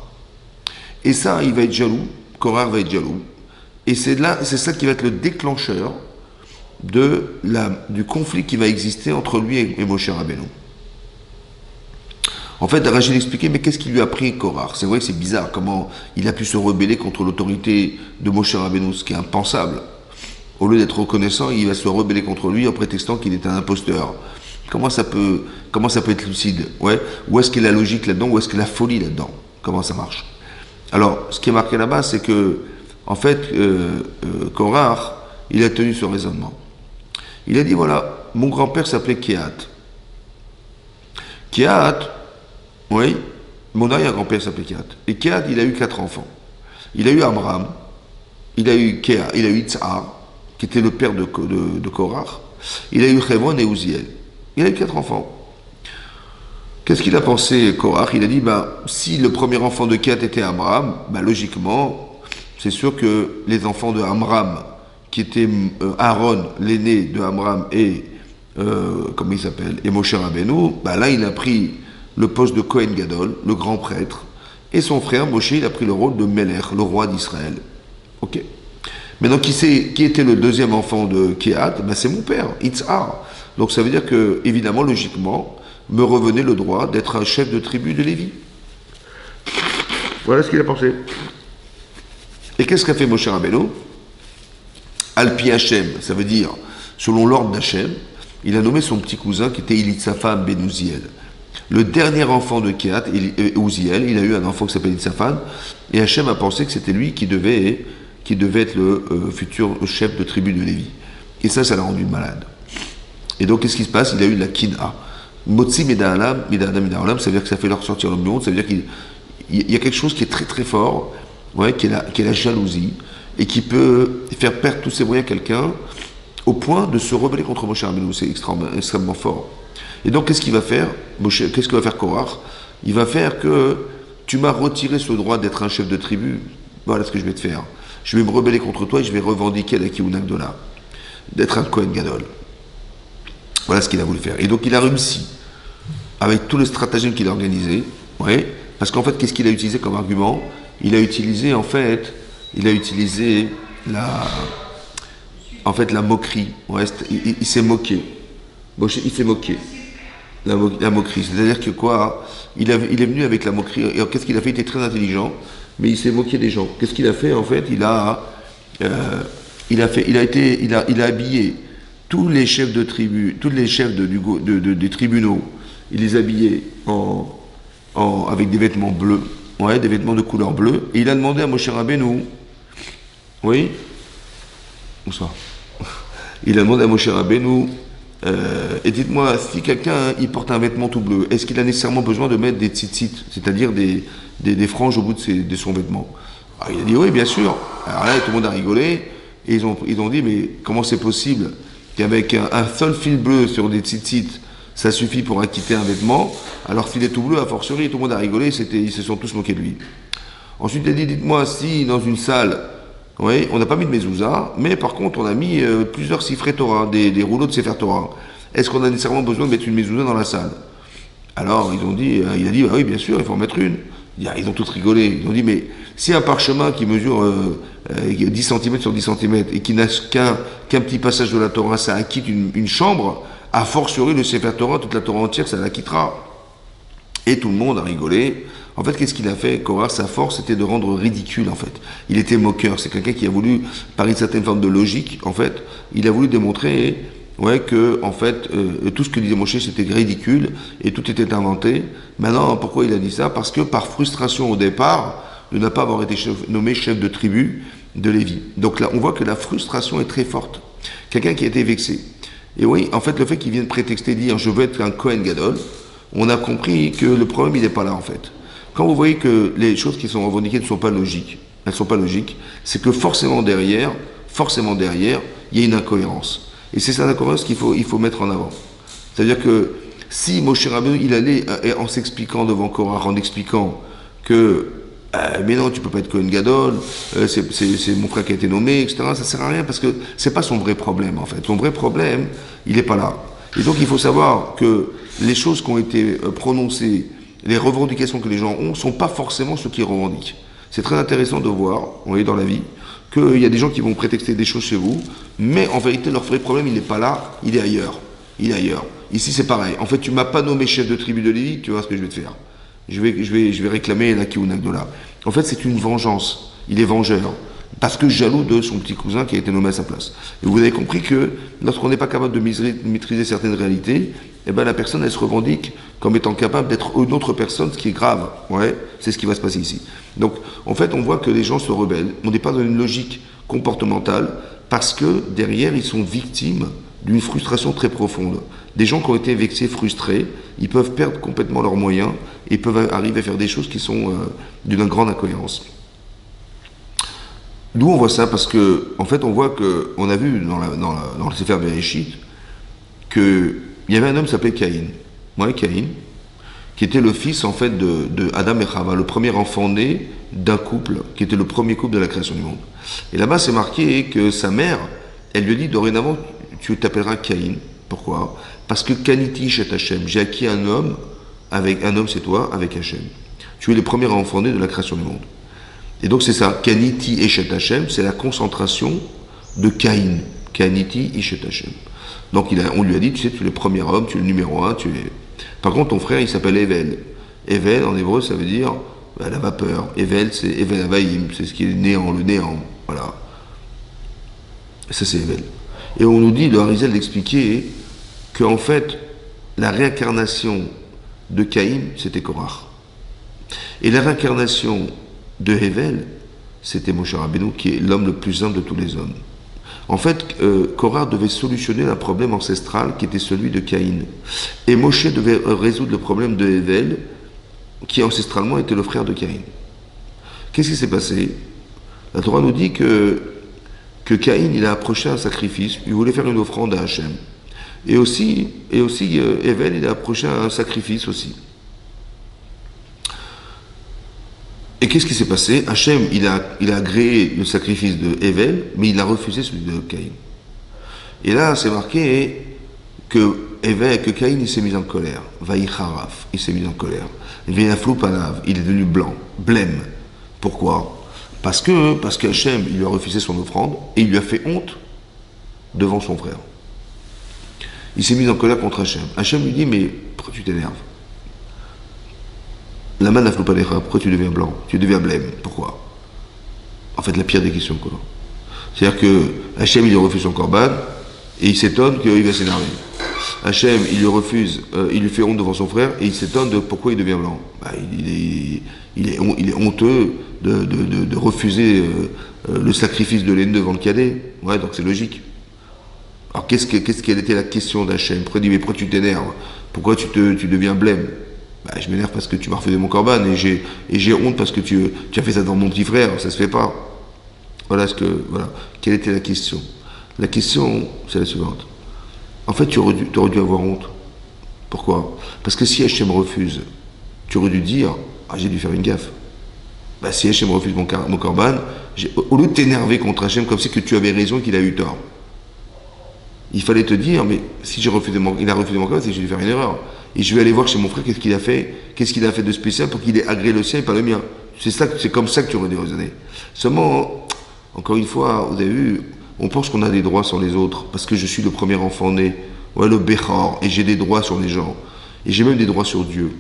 Et ça, il va être jaloux, Korach va être jaloux. Et c'est ça qui va être le déclencheur du conflit qui va exister entre lui et Moshe Rabbeinu. En fait, Rachid expliquait, mais qu'est-ce qui lui a pris Korah? C'est vrai que c'est bizarre, comment il a pu se rebeller contre l'autorité de Moshe Rabbeinu, ce qui est impensable. Au lieu d'être reconnaissant, il va se rebeller contre lui en prétextant qu'il est un imposteur. Comment ça peut être lucide? Ouais. Où est-ce qu'il y a la logique là-dedans? Où est-ce qu'il y a la folie là-dedans? Comment ça marche? Alors, ce qui est marqué là-bas, c'est que, en fait, Korah, il a tenu ce raisonnement. Il a dit, voilà, mon grand-père s'appelait Kehat. Kehat, oui, mon arrière-grand-père s'appelait Kehat. Et Kehat, il a eu 4 enfants. Il a eu Amram, il a eu Kehat, il a eu Itzhar, qui était le père de Korah. Il a eu Chevron et Uziel. Il a eu 4 enfants. Qu'est-ce qu'il a pensé, Korah? Il a dit, si le premier enfant de Kehat était Amram, logiquement, c'est sûr que les enfants de Amram, qui étaient Aaron, l'aîné de Amram, et, comment il s'appelle, et Moshe Rabbeinu, là, il a pris le poste de Kohen Gadol, le grand prêtre, et son frère, Moshe, il a pris le rôle de Melech, le roi d'Israël. Ok. Maintenant, qui était le deuxième enfant de Kehat? C'est mon père, Itzhar. Donc ça veut dire que, évidemment, logiquement, me revenait le droit d'être un chef de tribu de Lévi. Voilà ce qu'il a pensé. Et qu'est-ce qu'a fait Moshe Rabbeinu? Alpi Hachem, ça veut dire, selon l'ordre d'Hachem, il a nommé son petit cousin qui était Elitsaphan ben Uziel. Le dernier enfant de Kehat, Uziel, il a eu un enfant qui s'appelle Elitsaphan, et Hachem a pensé que c'était lui qui devait être le futur chef de tribu de Lévi. Et ça l'a rendu malade. Et donc, qu'est-ce qui se passe? Il a eu de la kina. Motzi Meda'alam, ça veut dire que ça fait leur sortir le monde, ça veut dire qu'il y a quelque chose qui est très très fort, qui est la jalousie, et qui peut faire perdre tous ses moyens à quelqu'un, au point de se rebeller contre Moshe Rabbeinu. C'est extrêmement fort. Et donc, qu'est-ce qu'il va faire? Qu'est-ce que va faire Korah? Il va faire que tu m'as retiré ce droit d'être un chef de tribu. Voilà ce que je vais te faire. Je vais me rebeller contre toi et je vais revendiquer la Kihuna Gdola, d'être un Kohen Gadol. Voilà ce qu'il a voulu faire. Et donc il a réussi, avec tout le stratagème qu'il a organisé, parce qu'en fait, qu'est-ce qu'il a utilisé comme argument? Il a utilisé la moquerie. Il s'est moqué. Il s'est moqué. La moquerie. C'est-à-dire que quoi? Il est venu avec la moquerie. Et qu'est-ce qu'il a fait? Il était très intelligent, mais il s'est moqué des gens. Qu'est-ce qu'il a fait? En fait, il a habillé tous les chefs de tribu, tous les chefs des tribunaux, il les habillait avec des vêtements bleus, des vêtements de couleur bleue, et il a demandé à Moshe Rabbeinu, bonsoir, il a demandé à Moshe Rabbeinu, et dites-moi, si quelqu'un il porte un vêtement tout bleu, est-ce qu'il a nécessairement besoin de mettre des tzitzit, c'est-à-dire des franges au bout de son vêtement? Il a dit oui, bien sûr. Alors là, tout le monde a rigolé, et ils ont dit, mais comment c'est possible qu'avec un seul fil bleu sur des tzitzit, ça suffit pour acquitter un vêtement, alors s'il est tout bleu, a fortiori, tout le monde a rigolé, ils se sont tous moqués de lui. Ensuite, il a dit, dites-moi, si dans une salle, on n'a pas mis de mezouza, mais par contre, on a mis plusieurs sifrei Torah, des rouleaux de Sefer Torah. Est-ce qu'on a nécessairement besoin de mettre une mezouza dans la salle? Alors, il a dit, oui, bien sûr, il faut en mettre une. Ils ont tous rigolé. Ils ont dit, mais si un parchemin qui mesure 10 cm sur 10 cm et qui n'a qu'un petit passage de la Torah, ça acquitte une chambre, a fortiori le Sefer Torah, toute la Torah entière, ça l'acquittera. Et tout le monde a rigolé. En fait, qu'est-ce qu'il a fait? Korah, sa force, c'était de rendre ridicule, en fait. Il était moqueur. C'est quelqu'un qui a voulu, par une certaine forme de logique, en fait, il a voulu démontrer que, en fait, tout ce que disait Moshe, c'était ridicule et tout était inventé. Maintenant, pourquoi il a dit ça? Parce que par frustration au départ, de ne pas avoir été nommé chef de tribu de Lévi. Donc là, on voit que la frustration est très forte. Quelqu'un qui a été vexé. Et oui, en fait, le fait qu'il vienne prétexter, dire je veux être un Kohen Gadol, on a compris que le problème, il n'est pas là, en fait. Quand vous voyez que les choses qui sont revendiquées ne sont pas logiques, c'est que forcément derrière, il y a une incohérence. Et c'est cette incohérence qu'il faut mettre en avant. C'est-à-dire que si Moshe Rabbeinu, il allait en s'expliquant devant Korah, en expliquant que mais non, tu peux pas être Kohen Gadol, c'est mon frère qui a été nommé, etc. Ça sert à rien parce que c'est pas son vrai problème, en fait. Son vrai problème, il n'est pas là. Et donc il faut savoir que les choses qui ont été prononcées, les revendications que les gens ont, sont pas forcément ce qu'ils revendiquent. C'est très intéressant de voir, on est dans la vie, qu'il y a des gens qui vont prétexter des choses chez vous, mais en vérité, leur vrai problème, il n'est pas là, il est ailleurs. Ici, c'est pareil. En fait, tu m'as pas nommé chef de tribu de Lévi, tu vois ce que je vais te faire. je vais réclamer la Kiunagdola. En fait, c'est une vengeance. Il est vengeur. Parce que jaloux de son petit cousin qui a été nommé à sa place. Et vous avez compris que lorsqu'on n'est pas capable de maîtriser certaines réalités, eh ben la personne, elle se revendique comme étant capable d'être une autre personne, ce qui est grave. Ouais, c'est ce qui va se passer ici. Donc, en fait, on voit que les gens se rebellent. On n'est pas dans une logique comportementale parce que derrière, ils sont victimes d'une frustration très profonde. Des gens qui ont été vexés, frustrés, ils peuvent perdre complètement leurs moyens et peuvent arriver à faire des choses qui sont d'une grande incohérence. D'où on voit ça parce que, en fait, on voit que, on a vu dans le Sefer Bereshit qu'il y avait un homme qui s'appelait Caïn. Ouais, Caïn, qui était le fils, en fait, de Adam et Chava, le premier enfant né d'un couple, qui était le premier couple de la création du monde. Et là-bas, c'est marqué que sa mère, elle lui a dit, dorénavant, tu t'appelleras Caïn. Pourquoi? Parce que Kaniti Shet Hashem, j'ai acquis un homme, c'est toi, avec Hashem. Tu es le premier enfant né de la création du monde. Et donc c'est ça, Kaniti Eshet Hashem, c'est la concentration de Caïn. Kaniti Eshet Hashem. Donc on lui a dit, tu sais, tu es le premier homme, tu es le numéro un, tu es... Par contre, ton frère, il s'appelle Evel. Evel, en hébreu, ça veut dire la vapeur. Evel, c'est Evel Avaïm, c'est ce qui est néant, le néant. Voilà. Ça, c'est Evel. Et on nous dit, le Harizal d'expliquer qu'en fait, la réincarnation de Caïn, c'était Korach. Et la réincarnation de Hevel, c'était Moshe Rabbeinu, qui est l'homme le plus humble de tous les hommes. En fait, Korah devait solutionner un problème ancestral qui était celui de Caïn. Et Moshe devait résoudre le problème de Hevel, qui ancestralement était le frère de Caïn. Qu'est-ce qui s'est passé? La Torah nous dit que Caïn, il a approché un sacrifice, il voulait faire une offrande à Hachem. Et aussi Hevel, il a approché un sacrifice aussi. Et qu'est-ce qui s'est passé? Hachem, il a agréé le sacrifice de Hevel, mais il a refusé celui de Caïn. Et là, c'est marqué que Caïn, il s'est mis en colère. Vaïcharaf, il s'est mis en colère. Il est devenu blanc, blême. Pourquoi? Parce que Hachem, il lui a refusé son offrande et il lui a fait honte devant son frère. Il s'est mis en colère contre Hachem. Hachem lui dit, mais pourquoi tu t'énerves? La main n'afflou pas les rats, pourquoi tu deviens blanc? Tu deviens blême, pourquoi? En fait, la pire des questions, quoi. C'est-à-dire que Hachem, il lui refuse son korban, et il s'étonne qu'il va s'énerver. Hachem, il lui refuse, il lui fait honte devant son frère, et il s'étonne de pourquoi il devient blanc. Bah, il est honteux de refuser le sacrifice de l'aîné devant le cadet. Ouais, donc c'est logique. Alors, quelle était la question d'Hachem? Pourquoi il dit, mais pourquoi tu t'énerves? Pourquoi tu deviens blême? Bah, je m'énerve parce que tu m'as refusé mon korban et j'ai honte parce que tu as fait ça dans mon petit frère, ça se fait pas. Voilà quelle était la question. La question, c'est la suivante. En fait, tu aurais dû avoir honte. Pourquoi? Parce que si Hachem refuse, tu aurais dû dire, ah, j'ai dû faire une gaffe. Bah, si Hachem refuse mon korban, au lieu de t'énerver contre Hachem comme si que tu avais raison et qu'il a eu tort, il fallait te dire, mais si il a refusé mon korban, c'est que j'ai dû faire une erreur. Et je vais aller voir chez mon frère qu'est-ce qu'il a fait de spécial pour qu'il ait agréé le sien et pas le mien. C'est comme ça que tu aurais dû raisonner. Seulement, encore une fois, vous avez vu, on pense qu'on a des droits sur les autres, parce que je suis le premier enfant né, ouais, le Bechor, et j'ai des droits sur les gens. Et j'ai même des droits sur Dieu.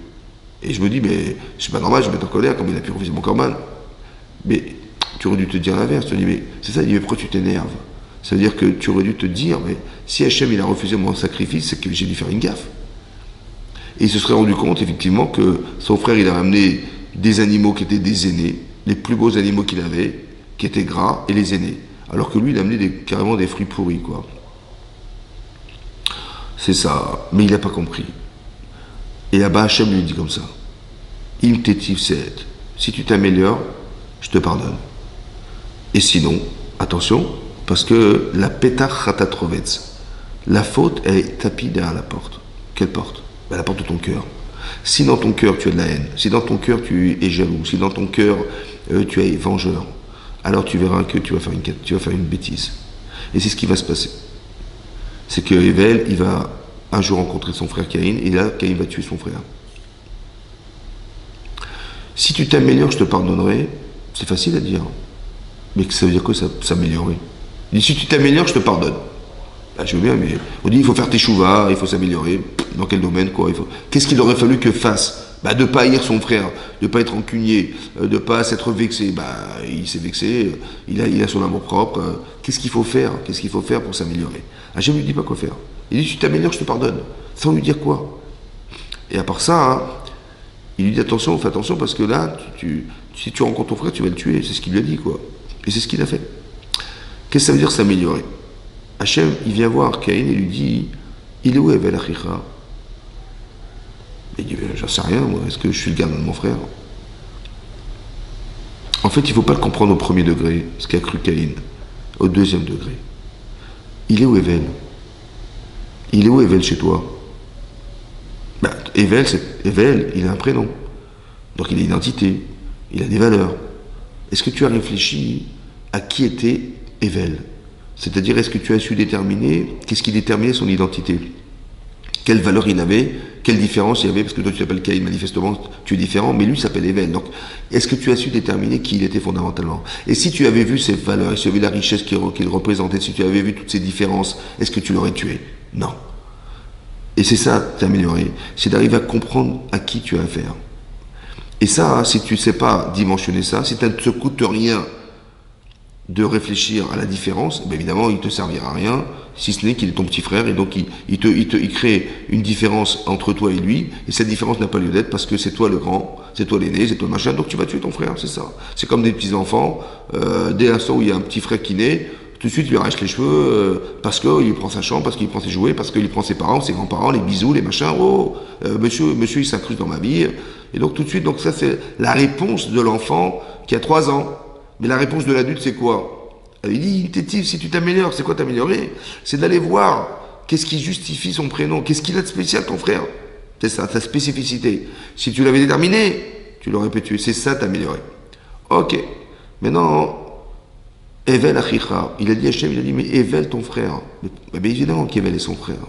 Et je me dis, mais c'est pas normal, je vais me mettre en colère comme il a pu refuser mon korban. Mais tu aurais dû te dire l'inverse. Tu te dis, mais c'est ça, il dit, mais pourquoi tu t'énerves? Ça veut dire que tu aurais dû te dire, mais si Hachem il a refusé mon sacrifice, c'est que j'ai dû faire une gaffe. Et il se serait rendu compte, effectivement, que son frère, il a ramené des animaux qui étaient des aînés, les plus beaux animaux qu'il avait, qui étaient gras, et les aînés. Alors que lui, il a amené carrément des fruits pourris, quoi. C'est ça. Mais il n'a pas compris. Et là-bas, Hachem lui dit comme ça. Im tetiv seet. Si tu t'améliores, je te pardonne. Et sinon, attention, parce que la petach chatatrovetz, la faute, elle est tapie derrière la porte. Quelle porte? La porte de ton cœur. Si dans ton cœur tu as de la haine, si dans ton cœur tu es jaloux, si dans ton cœur tu es vengeur, alors tu verras que tu vas faire une bêtise. Et c'est ce qui va se passer. C'est que Hevel, il va un jour rencontrer son frère Caïn, et là, Caïn va tuer son frère. Si tu t'améliores, je te pardonnerai. C'est facile à dire. Mais ça veut dire quoi, s'améliorer? Il dit, si tu t'améliores, je te pardonne. Ah, je veux bien, mais on dit il faut faire tes chouvas, il faut s'améliorer. Dans quel domaine, quoi? Qu'est-ce qu'il aurait fallu que fasse? de ne pas haïr son frère, de ne pas être rancunier, de ne pas s'être vexé. Il s'est vexé, il a son amour propre. Qu'est-ce qu'il faut faire? Qu'est-ce qu'il faut faire pour s'améliorer? Hachem ne lui dit pas quoi faire. Il dit, tu t'améliores, je te pardonne. Sans lui dire quoi? Et à part ça, hein, il lui dit, attention, fais attention, parce que là, si tu rencontres ton frère, tu vas le tuer. C'est ce qu'il lui a dit, quoi. Et c'est ce qu'il a fait. Qu'est-ce que ça veut dire s'améliorer? Hachem, il vient voir Caïn et lui dit, il est où Evel Achicha? Il dit, j'en sais rien, moi, est-ce que je suis le gardien de mon frère? En fait, il ne faut pas le comprendre au premier degré, ce qu'a cru Caïn, au deuxième degré. Il est où Evel? Il est où Evel chez toi? Evel, il a un prénom. Donc il a une identité, il a des valeurs. Est-ce que tu as réfléchi à qui était Evel? C'est-à-dire, est-ce que tu as su déterminer qu'est-ce qui déterminait son identité? Quelle valeur il avait? Quelle différence il y avait? Parce que toi tu t'appelles Caïn, manifestement tu es différent, mais lui s'appelle Evel. Donc, est-ce que tu as su déterminer qui il était fondamentalement? Et si tu avais vu ses valeurs, et si tu avais vu la richesse qu'il représentait, si tu avais vu toutes ces différences, est-ce que tu l'aurais tué? Non. Et c'est ça, t'améliorer. C'est d'arriver à comprendre à qui tu as affaire. Et ça, si tu ne sais pas dimensionner ça, si ça ne te coûte rien de réfléchir à la différence, évidemment, il ne te servira à rien, si ce n'est qu'il est ton petit frère, et donc il crée une différence entre toi et lui, et cette différence n'a pas lieu d'être parce que c'est toi le grand, c'est toi l'aîné, c'est toi le machin, donc tu vas tuer ton frère, c'est ça. C'est comme des petits-enfants, dès l'instant où il y a un petit frère qui naît, tout de suite il lui arrache les cheveux, parce qu'il prend sa chambre, parce qu'il prend ses jouets, parce qu'il prend ses parents, ses grands-parents, les bisous, les machins, monsieur il s'incruste dans ma vie, et donc tout de suite, donc ça c'est la réponse de l'enfant qui a 3 ans. Mais la réponse de l'adulte, c'est quoi? Il dit, Tétif, si tu t'améliores, c'est quoi t'améliorer? C'est d'aller voir qu'est-ce qui justifie son prénom, qu'est-ce qu'il a de spécial ton frère. C'est ça, sa spécificité. Si tu l'avais déterminé, tu l'aurais pu tuer. C'est ça t'améliorer. Ok. Maintenant, Evel Achicha, il a dit à Hachem, il a dit, mais Evel ton frère. Mais évidemment qu'Evel est son frère.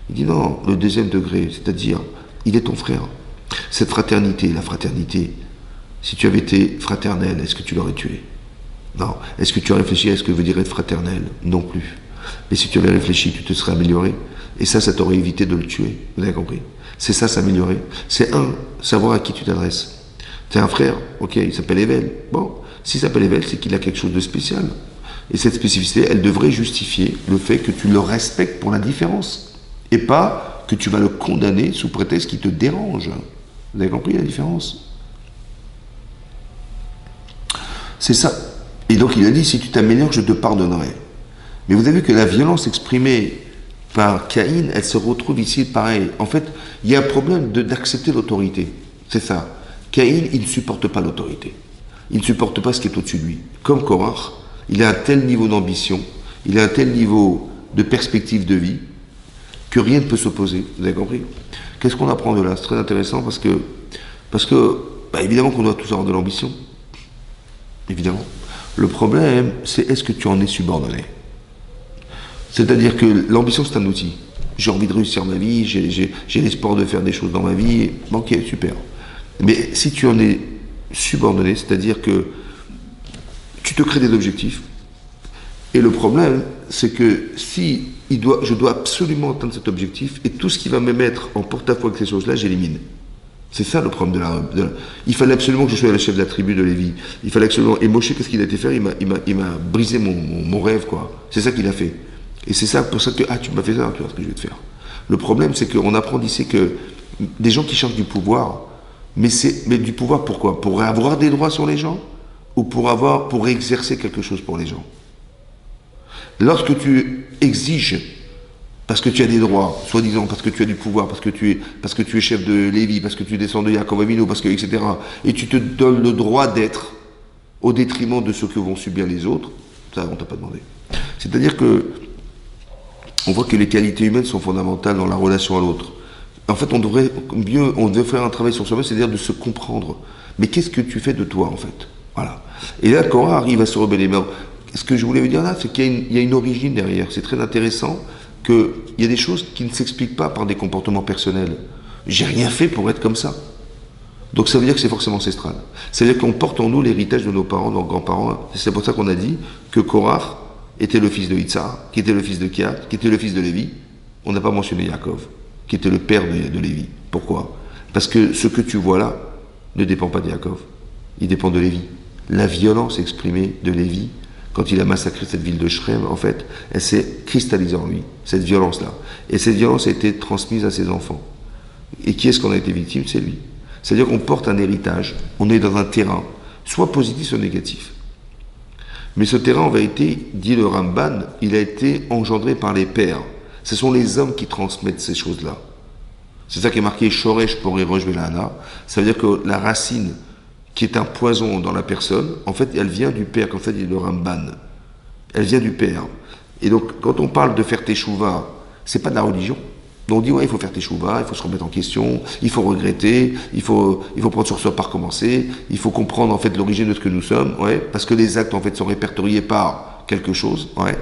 Il dit non, le deuxième degré, c'est-à-dire, il est ton frère. Cette fraternité, la fraternité, si tu avais été fraternel, est-ce que tu l'aurais tué? Non. Est-ce que tu as réfléchi à ce que veut dire être fraternel? Non plus. Mais si tu avais réfléchi, tu te serais amélioré. Et ça t'aurait évité de le tuer. Vous avez compris? C'est ça, s'améliorer. C'est savoir à qui tu t'adresses. Tu as un frère, ok, il s'appelle Evel. Bon, s'il s'appelle Evel, c'est qu'il a quelque chose de spécial. Et cette spécificité, elle devrait justifier le fait que tu le respectes pour la différence. Et pas que tu vas le condamner sous prétexte qu'il te dérange. Vous avez compris la différence? C'est ça. Et donc il a dit, si tu t'améliores, je te pardonnerai. Mais vous avez vu que la violence exprimée par Caïn, elle se retrouve ici pareil. En fait, il y a un problème d'accepter l'autorité. C'est ça. Caïn, il ne supporte pas l'autorité. Il ne supporte pas ce qui est au-dessus de lui. Comme Korach, il a un tel niveau d'ambition, il a un tel niveau de perspective de vie, que rien ne peut s'opposer. Vous avez compris? Qu'est-ce qu'on apprend de là? C'est très intéressant parce que évidemment qu'on doit tous avoir de l'ambition. Évidemment. Le problème, c'est est-ce que tu en es subordonné? C'est-à-dire que l'ambition, c'est un outil. J'ai envie de réussir ma vie, j'ai l'espoir de faire des choses dans ma vie. Ok, super. Mais si tu en es subordonné, c'est-à-dire que tu te crées des objectifs, et le problème, c'est que si je dois absolument atteindre cet objectif, et tout ce qui va me mettre en porte-à-faux avec ces choses-là, j'élimine. C'est ça le problème Il fallait absolument que je sois le chef de la tribu de Lévi. Il fallait absolument... Et Moshe, qu'est-ce qu'il a été faire? Il m'a brisé mon rêve, quoi. C'est ça qu'il a fait. Et c'est ça pour ça que... Ah, tu m'as fait ça, tu vois ce que je vais te faire. Le problème, c'est qu'on apprend d'ici que des gens qui cherchent du pouvoir, mais du pouvoir pourquoi? Pour avoir des droits sur les gens? Ou pour exercer quelque chose pour les gens? Lorsque tu exiges parce que tu as des droits, soi-disant parce que tu as du pouvoir, parce que tu es chef de Lévi, parce que tu descends de Yaakov Avinu, etc. Et tu te donnes le droit d'être au détriment de ce que vont subir les autres, ça on t'a pas demandé. C'est-à-dire que on voit que les qualités humaines sont fondamentales dans la relation à l'autre. En fait, on devrait faire un travail sur soi-même, c'est-à-dire de se comprendre. Mais qu'est-ce que tu fais de toi, en fait? Voilà. Et là, Korah arrive à se rebeller. Mais ce que je voulais vous dire là, c'est qu'il y a une origine derrière. C'est très intéressant qu'il y a des choses qui ne s'expliquent pas par des comportements personnels. J'ai rien fait pour être comme ça. Donc ça veut dire que c'est forcément ancestral. C'est-à-dire qu'on porte en nous l'héritage de nos parents, de nos grands-parents. C'est pour ça qu'on a dit que Korah était le fils de Itzhar, qui était le fils de Kehat, qui était le fils de Lévi. On n'a pas mentionné Yaakov, qui était le père de Lévi. Pourquoi? Parce que ce que tu vois là ne dépend pas de Yaakov, il dépend de Lévi. La violence exprimée de Lévi, quand il a massacré cette ville de Shrem, en fait, elle s'est cristallisée en lui, cette violence-là. Et cette violence a été transmise à ses enfants. Et qui est-ce qu'on a été victime? C'est lui. C'est-à-dire qu'on porte un héritage, on est dans un terrain, soit positif, soit négatif. Mais ce terrain, en vérité, dit le Ramban, il a été engendré par les pères. Ce sont les hommes qui transmettent ces choses-là. C'est ça qui est marqué Shoresh Poré Rosh Velana. Ça veut dire que la racine, qui est un poison dans la personne, en fait, elle vient du père, comme ça dit le Ramban. Elle vient du père. Et donc, quand on parle de faire teshuva, c'est pas de la religion. Donc on dit, ouais, il faut faire teshuva, il faut se remettre en question, il faut regretter, il faut prendre sur soi par commencer, il faut comprendre en fait l'origine de ce que nous sommes, ouais, parce que les actes en fait sont répertoriés par quelque chose, ouais.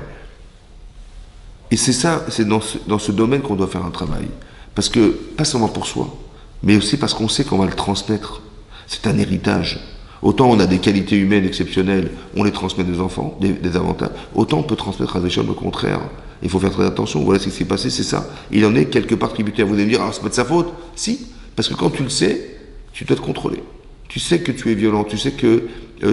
Et c'est ça, c'est dans ce domaine qu'on doit faire un travail. Parce que, pas seulement pour soi, mais aussi parce qu'on sait qu'on va le transmettre. C'est un héritage. Autant on a des qualités humaines exceptionnelles, on les transmet des enfants, des avantages, autant on peut transmettre à des jeunes au contraire. Il faut faire très attention, voilà ce qui s'est passé, c'est ça. Il en est quelque part tributaire. Vous allez me dire, ah, c'est pas de sa faute. Si, parce que quand tu le sais, tu dois te contrôler. Tu sais que tu es violent, tu sais que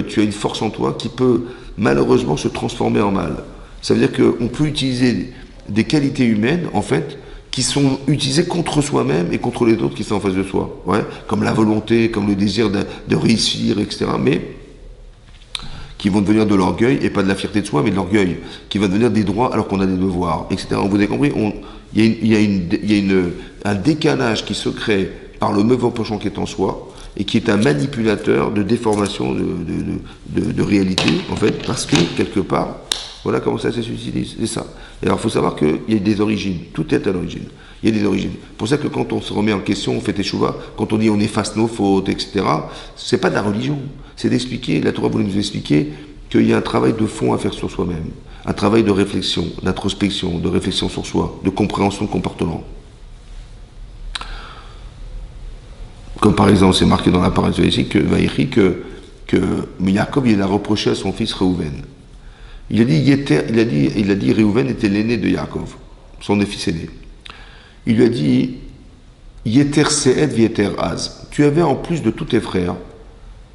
tu as une force en toi qui peut malheureusement se transformer en mal. Ça veut dire qu'on peut utiliser des qualités humaines, en fait, qui sont utilisées contre soi-même et contre les autres qui sont en face de soi. Ouais, comme la volonté, comme le désir de réussir, etc. Mais qui vont devenir de l'orgueil, et pas de la fierté de soi, mais de l'orgueil, qui va devenir des droits alors qu'on a des devoirs, etc. Vous avez compris, il y a un décalage qui se crée par le mauvais penchant qui est en soi, et qui est un manipulateur de déformation de réalité, en fait, parce que, quelque part, voilà comment ça s'utilise, c'est ça. Et alors, il faut savoir qu'il y a des origines, tout est à l'origine. Il y a des origines. C'est pour ça que quand on se remet en question, on fait teshuva, quand on dit on efface nos fautes, etc., c'est pas de la religion. C'est d'expliquer, la Torah voulait nous expliquer qu'il y a un travail de fond à faire sur soi-même. Un travail de réflexion, d'introspection, de réflexion sur soi, de compréhension de comportement. Comme par exemple, c'est marqué dans la parole ici que Yaakov, il a reproché à son fils Réhouven. Il a dit Réhouven était l'aîné de Yaakov, son fils aîné. Il lui a dit Yeter Se'ed V'Yeter Az. Tu avais en plus de tous tes frères,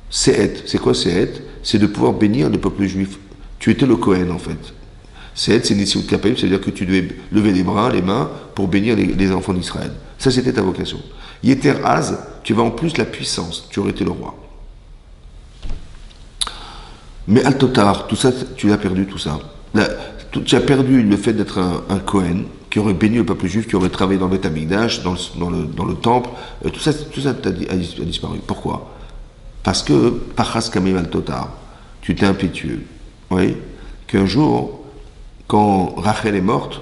Se'ed. C'est quoi Se'ed? C'est de pouvoir bénir le peuple juif. Tu étais le Kohen en fait. Se'ed, c'est une issue de Kapayim, c'est-à-dire que tu devais lever les bras, les mains, pour bénir les enfants d'Israël. Ça, c'était ta vocation. Yeter Az, tu avais en plus la puissance, tu aurais été le roi. Mais Al-Totar, tout ça, tu as perdu tout ça. Tu as perdu le fait d'être un Kohen, qui aurait béni le peuple juif, qui aurait travaillé dans le Beth Amikdash, dans le temple, tout ça a disparu. Pourquoi? Parce que, Pachas Kamim Al-Totar, tu étais impétueux. Oui, qu'un jour, quand Rachel est morte,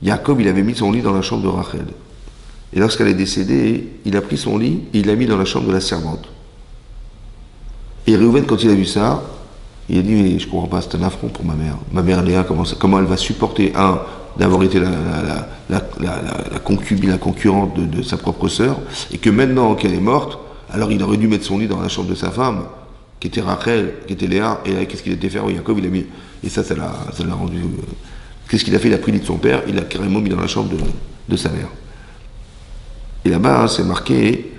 Yaakov, il avait mis son lit dans la chambre de Rachel. Et lorsqu'elle est décédée, il a pris son lit et il l'a mis dans la chambre de la servante. Et Réhouven, quand il a vu ça, il a dit, mais je comprends pas, c'est un affront pour ma mère. Ma mère Léa, comment elle va supporter, d'avoir été la concubine, la concurrente de sa propre sœur, et que maintenant qu'elle est morte, alors il aurait dû mettre son lit dans la chambre de sa femme, qui était Rachel, qui était Léa, et là, qu'est-ce qu'il était fait? Yaakov, il a mis, et ça l'a rendu, qu'est-ce qu'il a fait? Il a pris le lit de son père, il l'a carrément mis dans la chambre de sa mère. Et là-bas, c'est marqué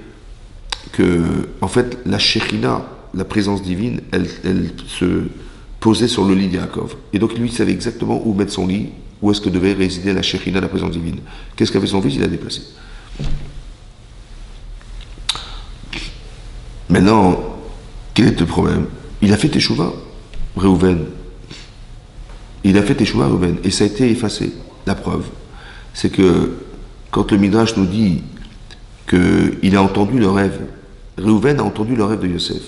que, en fait, la Shekhinah, la présence divine, elle se posait sur le lit d'Yaakov. Et donc, lui, il savait exactement où mettre son lit, où est-ce que devait résider la Shekhinah, la présence divine. Qu'est-ce qu'avait son fils? Il a déplacé. Maintenant, quel est le problème? Il a fait teshuva, Réhouven. Il a fait teshuva, Réhouven. Et ça a été effacé. La preuve, c'est que quand le Midrash nous dit qu'il a entendu le rêve, Réhouven a entendu le rêve de Yosef.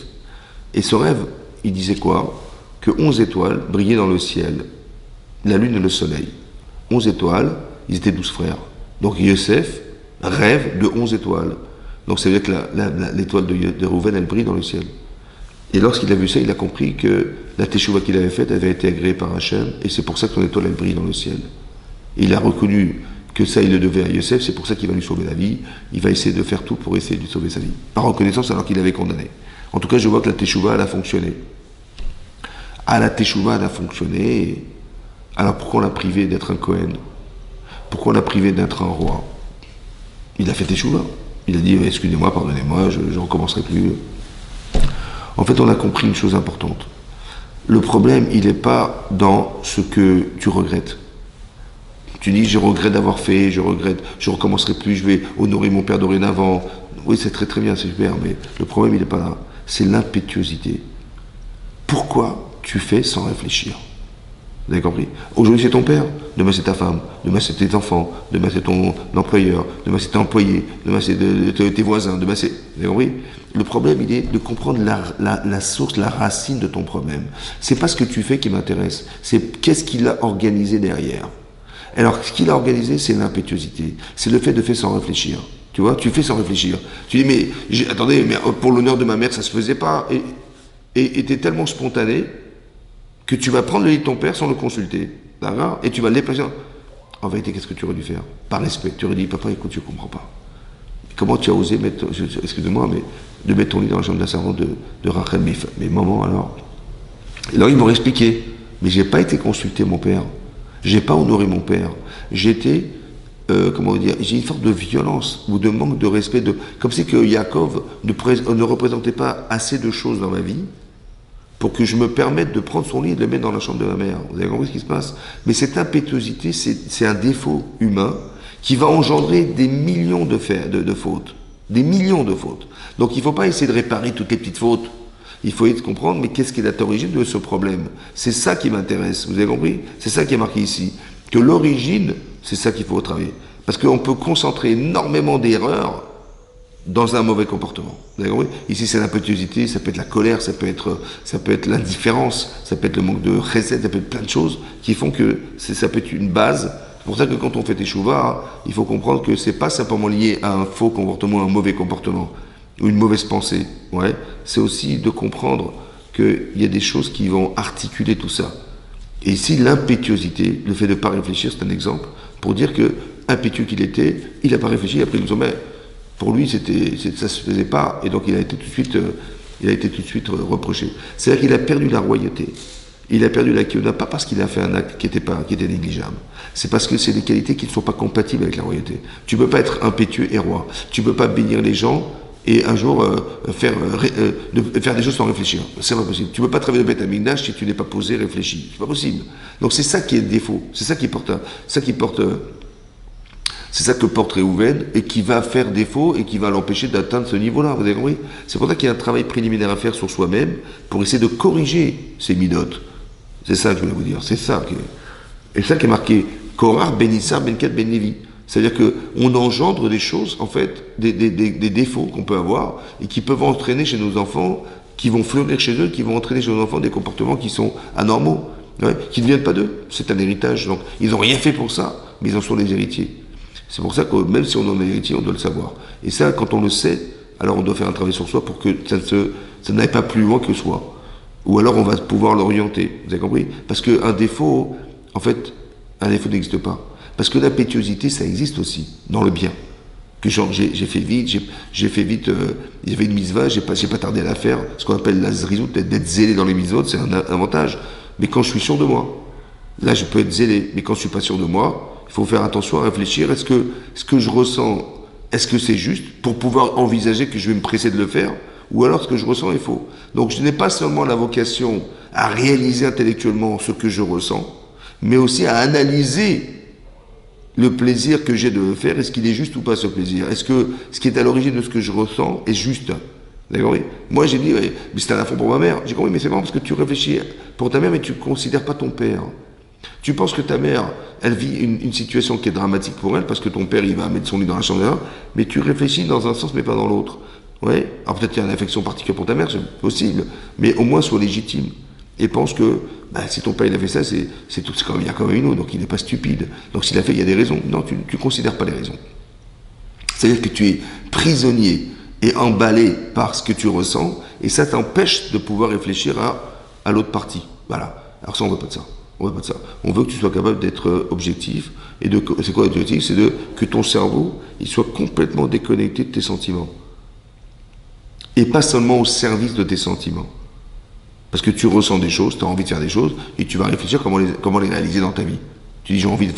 Et ce rêve, il disait quoi? Que 11 étoiles brillaient dans le ciel, la lune et le soleil. 11 étoiles, ils étaient 12 frères. Donc Yosef rêve de 11 étoiles. Donc ça veut dire que l'étoile de Réhouven, elle brille dans le ciel. Et lorsqu'il a vu ça, il a compris que la teshuva qu'il avait faite avait été agréée par Hachem, et c'est pour ça que son étoile, elle brille dans le ciel. Et il a reconnu que ça, il le devait à Yosef, c'est pour ça qu'il va lui sauver la vie. Il va essayer de faire tout pour essayer de lui sauver sa vie. Par reconnaissance, alors qu'il avait condamné. En tout cas, je vois que la teshuva, elle a fonctionné. Ah, la teshuva, elle a fonctionné. Alors pourquoi on l'a privé d'être un Kohen? Pourquoi on l'a privé d'être un roi? Il a fait teshuva. Il a dit excusez-moi, pardonnez-moi, je ne recommencerai plus. En fait, on a compris une chose importante. Le problème, il n'est pas dans ce que tu regrettes. Tu dis je regrette d'avoir fait, je regrette, je ne recommencerai plus, je vais honorer mon père dorénavant. Oui, c'est très très bien, c'est super, mais le problème, il n'est pas là. C'est l'impétuosité. Pourquoi tu fais sans réfléchir? Vous avez compris? Aujourd'hui c'est ton père, demain c'est ta femme, demain c'est tes enfants, demain c'est ton employeur, demain c'est ton employé, demain c'est tes voisins, demain c'est... Vous avez compris? Le problème il est de comprendre la source, la racine de ton problème. C'est pas ce que tu fais qui m'intéresse, c'est qu'est-ce qu'il a organisé derrière. Alors ce qu'il a organisé c'est l'impétuosité, c'est le fait de faire sans réfléchir. Tu vois, tu fais sans réfléchir. Tu dis mais attendez, mais pour l'honneur de ma mère ça se faisait pas. Et t'es tellement spontané que tu vas prendre le lit de ton père sans le consulter, d'accord? Et tu vas le déplacer. En vérité, qu'est-ce que tu aurais dû faire? Par respect, tu aurais dit, papa, écoute, je ne comprends pas. Comment tu as osé mettre, excusez-moi, mais de mettre ton lit dans la chambre d'un servant de Rachel, mes mamans, alors? Alors, ils m'ont expliqué, mais j'ai pas été consulté mon père. J'ai pas honoré mon père. J'étais, comment dire, j'ai une forme de violence ou de manque de respect, comme si que Yaakov ne représentait pas assez de choses dans ma vie pour que je me permette de prendre son lit et de le mettre dans la chambre de ma mère. Vous avez compris ce qui se passe? Mais cette impétuosité, c'est un défaut humain qui va engendrer des millions de fautes. Des millions de fautes. Donc il ne faut pas essayer de réparer toutes les petites fautes. Il faut essayer de comprendre, mais qu'est-ce qui est à l'origine de ce problème? C'est ça qui m'intéresse, vous avez compris? C'est ça qui est marqué ici. Que l'origine, c'est ça qu'il faut travailler. Parce qu'on peut concentrer énormément d'erreurs dans un mauvais comportement. Vous avez compris? Ici, c'est l'impétuosité, ça peut être la colère, ça peut être l'indifférence, ça peut être le manque de recette, ça peut être plein de choses qui font que ça peut être une base. C'est pour ça que quand on fait teshuva, il faut comprendre que c'est pas simplement lié à un faux comportement, un mauvais comportement, ou une mauvaise pensée. Ouais. C'est aussi de comprendre qu'il y a des choses qui vont articuler tout ça. Et ici, l'impétuosité, le fait de ne pas réfléchir, c'est un exemple pour dire que impétueux qu'il était, il n'a pas réfléchi, après il nous met. Pour lui, ça ne se faisait pas, et donc il a été tout de suite reproché. C'est-à-dire qu'il a perdu la royauté. Il a perdu la kiyuna, pas parce qu'il a fait un acte qui était négligeable. C'est parce que c'est des qualités qui ne sont pas compatibles avec la royauté. Tu ne peux pas être impétueux et roi. Tu ne peux pas bénir les gens et un jour faire des choses sans réfléchir. C'est pas possible. Tu ne peux pas travailler le Beth Amikdash si tu n'es pas posé, réfléchi. C'est pas possible. Donc c'est ça qui est le défaut. C'est ça que porte Réhouven et qui va faire défaut et qui va l'empêcher d'atteindre ce niveau-là. Vous avez compris? C'est pour ça qu'il y a un travail préliminaire à faire sur soi-même pour essayer de corriger ces midotes. C'est ça que je voulais vous dire. C'est ça qui est marqué. Korah ben Issar ben Kat ben Lévi. C'est-à-dire qu'on engendre des choses, en fait, des défauts qu'on peut avoir et qui peuvent entraîner chez nos enfants, qui vont fleurir chez eux, qui vont entraîner chez nos enfants des comportements qui sont anormaux, qui ne viennent pas d'eux. C'est un héritage. Donc, ils n'ont rien fait pour ça, mais ils en sont les héritiers. C'est pour ça que même si on en est héritier, on doit le savoir. Et ça, quand on le sait, alors on doit faire un travail sur soi pour que ça n'aille pas plus loin que soi. Ou alors on va pouvoir l'orienter. Vous avez compris? Parce qu'un défaut, en fait, un défaut n'existe pas. Parce que l'impétuosité, ça existe aussi, dans le bien. Que genre, j'ai fait vite, il y avait une mitzvah, j'ai pas tardé à la faire. Ce qu'on appelle la zrizout, d'être zélé dans les mitzvot, c'est un avantage. Mais quand je suis sûr de moi, là je peux être zélé. Mais quand je suis pas sûr de moi, il faut faire attention à réfléchir. Est-ce que ce que je ressens, est-ce que c'est juste pour pouvoir envisager que je vais me presser de le faire? Ou alors ce que je ressens est faux? Donc je n'ai pas seulement la vocation à réaliser intellectuellement ce que je ressens, mais aussi à analyser le plaisir que j'ai de le faire. Est-ce qu'il est juste ou pas ce plaisir? Est-ce que ce qui est à l'origine de ce que je ressens est juste? D'accord? Moi j'ai dit, mais c'était un affront pour ma mère. J'ai compris, mais c'est marrant parce que tu réfléchis pour ta mère, mais tu ne considères pas ton père. Tu penses que ta mère, elle vit une situation qui est dramatique pour elle, parce que ton père, il va mettre son lit dans la chambre d'un, mais tu réfléchis dans un sens, mais pas dans l'autre. Ouais. Alors peut-être qu'il y a une affection particulière pour ta mère, c'est possible, mais au moins sois légitime. Et pense que, si ton père il a fait ça, c'est tout, il y a quand même une autre, donc il n'est pas stupide. Donc s'il a fait, il y a des raisons. Non, tu ne considères pas les raisons. C'est-à-dire que tu es prisonnier et emballé par ce que tu ressens, et ça t'empêche de pouvoir réfléchir à l'autre partie. Voilà. Alors ça, on ne veut pas de ça. On veut pas de ça. On veut que tu sois capable d'être objectif. Et c'est quoi l'objectif? C'est que ton cerveau, il soit complètement déconnecté de tes sentiments. Et pas seulement au service de tes sentiments. Parce que tu ressens des choses, tu as envie de faire des choses, et tu vas réfléchir comment les réaliser dans ta vie. Tu dis j'ai envie de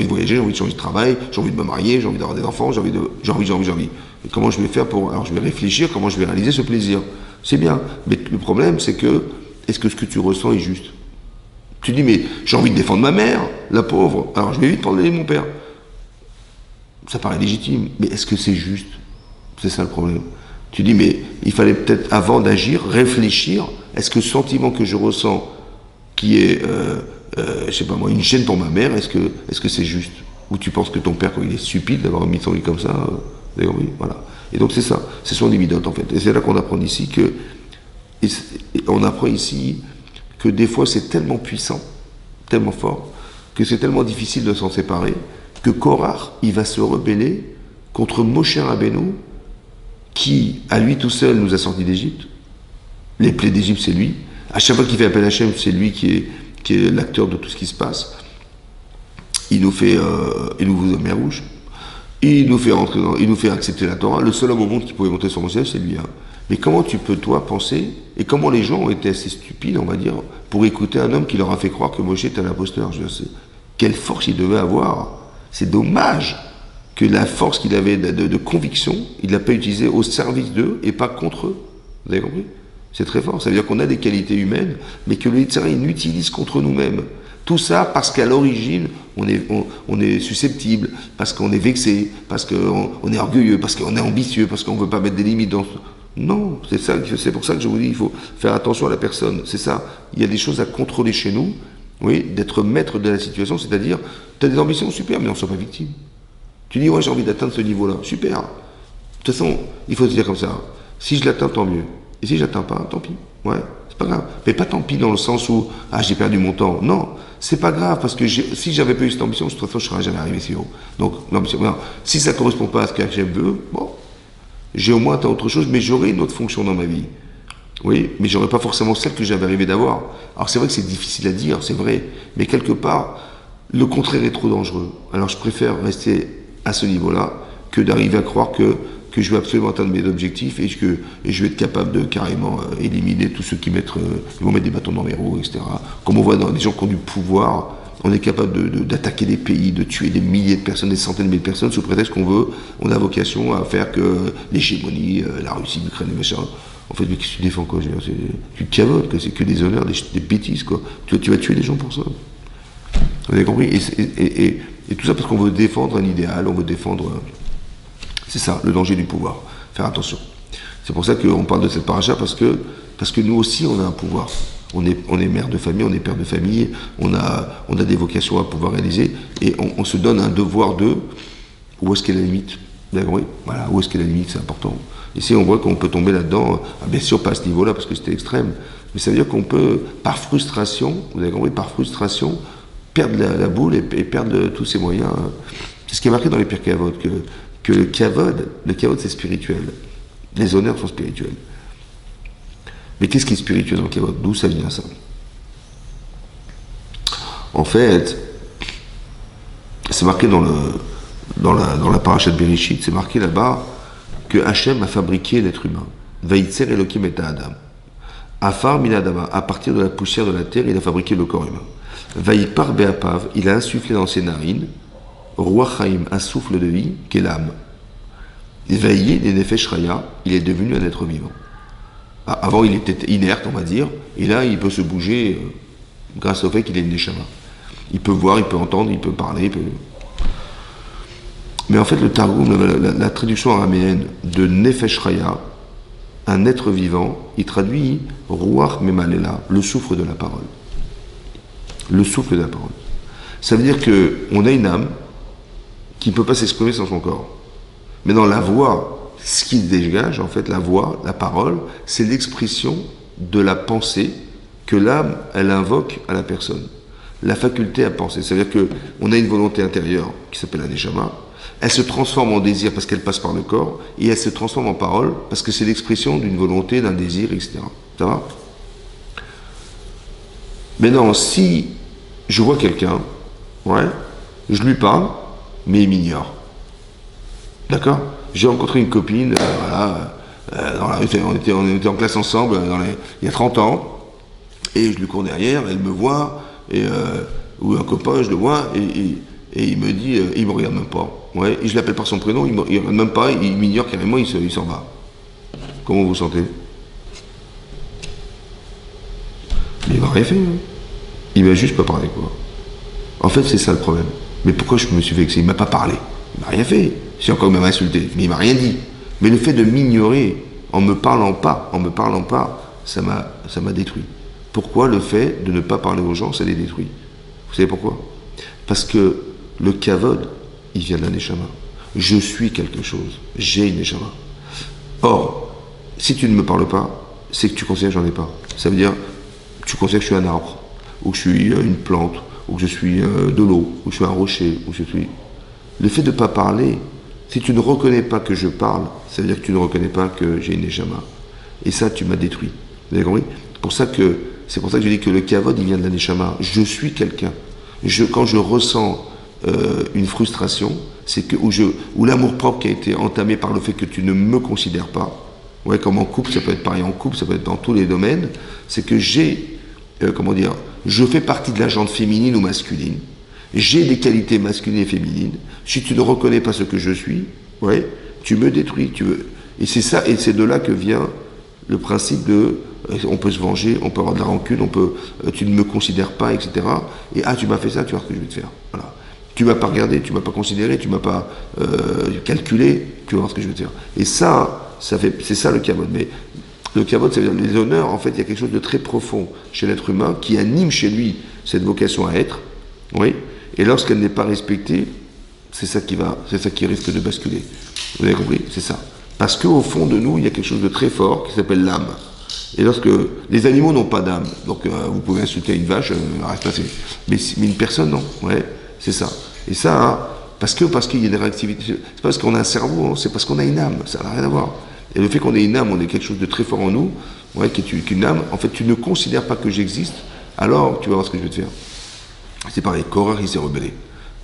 voyager, j'ai envie de travail, j'ai envie de me marier, j'ai envie d'avoir des enfants, j'ai envie. Et comment je vais faire pour... Alors je vais réfléchir comment je vais réaliser ce plaisir. C'est bien. Mais le problème, c'est que, est-ce que ce que tu ressens est juste? Tu dis, mais j'ai envie de défendre ma mère, la pauvre, alors je vais vite prendre mon père. Ça paraît légitime, mais est-ce que c'est juste? C'est ça le problème. Tu dis, mais il fallait peut-être, avant d'agir, réfléchir, est-ce que le sentiment que je ressens, qui est, je sais pas moi, une gêne pour ma mère, est-ce que c'est juste? Ou tu penses que ton père, quand il est stupide d'avoir mis son lit comme ça, d'ailleurs, oui, voilà. Et donc c'est ça, c'est son évidente en fait. Et c'est là qu'on apprend ici que, on apprend ici que des fois c'est tellement puissant, tellement fort, que c'est tellement difficile de s'en séparer, que Korach, il va se rebeller contre Moshe Rabbeinu, qui, à lui tout seul, nous a sortis d'Égypte. Les plaies d'Égypte, c'est lui. À chaque fois qu'il fait appel à Hachem, c'est lui qui est l'acteur de tout ce qui se passe. Il nous ouvre la mer Rouge. Il nous fait accepter la Torah. Le seul homme au monde qui pouvait monter sur mon ciel, c'est lui. Hein. Mais comment tu peux, toi, penser, et comment les gens ont été assez stupides, on va dire, pour écouter un homme qui leur a fait croire que Moshe était un imposteur? Quelle force il devait avoir. C'est dommage que la force qu'il avait de conviction, il ne l'a pas utilisée au service d'eux et pas contre eux. Vous avez compris? C'est très fort. Ça veut dire qu'on a des qualités humaines, mais que le Yitzhara, il l'utilise contre nous-mêmes. Tout ça parce qu'à l'origine, on est susceptible, parce qu'on est vexé, parce qu'on est orgueilleux, parce qu'on est ambitieux, parce qu'on ne veut pas mettre des limites dans... Non, c'est pour ça que je vous dis, il faut faire attention à la personne. C'est ça. Il y a des choses à contrôler chez nous, oui, d'être maître de la situation, c'est-à-dire, tu as des ambitions, super, mais on ne soit pas victime. Tu dis, ouais, j'ai envie d'atteindre ce niveau-là, super. De toute façon, il faut se dire comme ça, si je l'atteins, tant mieux. Et si je l'atteins pas, tant pis. Ouais, c'est pas grave. Mais pas tant pis dans le sens où, j'ai perdu mon temps. Non, c'est pas grave, parce que si j'avais pas eu cette ambition, de toute façon, je ne serais jamais arrivé si haut. Donc, l'ambition, non. Si ça ne correspond pas à ce que j'aime veut, bon, j'ai au moins atteint autre chose, mais j'aurai une autre fonction dans ma vie. Oui, mais j'aurais pas forcément celle que j'avais rêvé d'avoir. Alors c'est vrai que c'est difficile à dire, c'est vrai, mais quelque part, le contraire est trop dangereux. Alors je préfère rester à ce niveau-là que d'arriver à croire que je vais absolument atteindre mes objectifs et je vais être capable de carrément éliminer tous ceux qui vont mettre des bâtons dans les roues, etc. Comme on voit dans les gens qui ont du pouvoir, on est capable d'attaquer des pays, de tuer des milliers de personnes, des centaines de milliers de personnes, sous prétexte on a vocation à faire que l'hégémonie, la Russie, l'Ukraine, les machins. En fait, mais qu'est-ce que tu défends, quoi? Tu te cavotes, c'est que des honneurs, des bêtises, quoi. Tu vas tuer les gens pour ça. Vous avez compris? Et tout ça parce qu'on veut défendre un idéal, on veut défendre... C'est ça, le danger du pouvoir. Faire attention. C'est pour ça qu'on parle de cette paracha, parce que nous aussi, on a un pouvoir. On est mère de famille, on est père de famille, on a des vocations à pouvoir réaliser, et on se donne un devoir de où est-ce qu'est la limite. Vous avez compris? Voilà, où est-ce qu'est la limite, c'est important. Ici, on voit qu'on peut tomber là-dedans, bien sûr pas à ce niveau-là, parce que c'était extrême, mais ça veut dire qu'on peut, par frustration, vous avez compris, par frustration, perdre la boule et perdre tous ses moyens. C'est ce qui est marqué dans les Pirkei Avot, que le kavod c'est spirituel. Les honneurs sont spirituels. Mais qu'est-ce qui est spirituel dans le kavod? D'où ça vient, ça? En fait, c'est marqué dans la paracha de Bereshit, c'est marqué là-bas que Hachem a fabriqué l'être humain. Vaïtzer Elokim et Adam. Afar min Adama, à partir de la poussière de la terre, il a fabriqué le corps humain. Vaïpar Beapav, il a insufflé dans ses narines, Ruach Chaim, un souffle de vie, qui est l'âme. Vaïe, les Nefesh Raya, il est devenu un être vivant. Avant, il était inerte, on va dire, et là, il peut se bouger grâce au fait qu'il est une Neshama. Il peut voir, il peut entendre, il peut parler, Mais en fait, le Targum, la traduction araméenne de Nefesh Raya, un être vivant, il traduit Ruach Memalela, le souffle de la parole. Le souffle de la parole. Ça veut dire qu'on a une âme qui ne peut pas s'exprimer sans son corps. Mais dans la voix, ce qui dégage, en fait, la voix, la parole, c'est l'expression de la pensée que l'âme, elle invoque à la personne. La faculté à penser. C'est-à-dire qu'on a une volonté intérieure qui s'appelle la neshama. Elle se transforme en désir parce qu'elle passe par le corps, et elle se transforme en parole parce que c'est l'expression d'une volonté, d'un désir, etc. Ça va? Maintenant, si je vois quelqu'un, ouais, je lui parle, mais il m'ignore. D'accord? J'ai rencontré une copine, dans la rue, on était en classe ensemble il y a 30 ans, et je lui cours derrière, elle me voit, et ou un copain, je le vois, et il me dit, il me regarde même pas. Ouais, et je l'appelle par son prénom, il regarde même pas, il m'ignore carrément, il s'en va. Comment vous vous sentez? Mais il m'a rien fait. Hein. Il m'a juste pas parlé, quoi. En fait, c'est ça le problème. Mais pourquoi je me suis vexé? Il m'a pas parlé. Il m'a rien fait. Si encore il m'a insulté, mais il m'a rien dit. Mais le fait de m'ignorer en me parlant pas, ça m'a détruit. Pourquoi le fait de ne pas parler aux gens, ça les détruit? Vous savez pourquoi? Parce que le kavod, il vient de la neshama. Je suis quelque chose. J'ai une neshama. Or, si tu ne me parles pas, c'est que tu considères que j'en ai pas. Ça veut dire, tu considères que je suis un arbre, ou que je suis une plante, ou que je suis de l'eau, ou que je suis un rocher, ou que je suis... Le fait de ne pas parler, si tu ne reconnais pas que je parle, ça veut dire que tu ne reconnais pas que j'ai une neshama. Et ça, tu m'as détruit. Vous avez compris? C'est pour ça que je dis que le kavod, il vient de la neshama. Je suis quelqu'un. Quand je ressens une frustration, c'est que ou l'amour-propre qui a été entamé par le fait que tu ne me considères pas, ouais, comme en couple, ça peut être pareil en couple, ça peut être dans tous les domaines, c'est que je fais partie de la gente féminine ou masculine, j'ai des qualités masculines et féminines, si tu ne reconnais pas ce que je suis, ouais, tu me détruis, et c'est ça, et c'est de là que vient le principe de, on peut se venger, on peut avoir de la rancune, tu ne me considères pas, etc. Et tu m'as fait ça, tu vois ce que je vais te faire. Voilà. Tu m'as pas regardé, tu m'as pas considéré, tu m'as pas calculé, tu vas voir ce que je vais te faire. Et c'est ça le kavod. Mais le kavod, ça veut dire les honneurs, en fait, il y a quelque chose de très profond chez l'être humain qui anime chez lui cette vocation à être, oui. Et lorsqu'elle n'est pas respectée, c'est ça qui risque de basculer. Vous avez compris? C'est ça. Parce qu'au fond de nous, il y a quelque chose de très fort qui s'appelle l'âme. Et lorsque les animaux n'ont pas d'âme, donc vous pouvez insulter une vache, reste passé. Mais une personne, non. Ouais, c'est ça. Et ça, hein, parce qu'il y a des réactivités. C'est pas parce qu'on a un cerveau, hein, c'est parce qu'on a une âme. Ça n'a rien à voir. Et le fait qu'on ait une âme, on ait quelque chose de très fort en nous, ouais, qui est une âme. En fait, tu ne considères pas que j'existe. Alors, tu vas voir ce que je vais te faire. C'est pareil. Korah, il s'est rebellé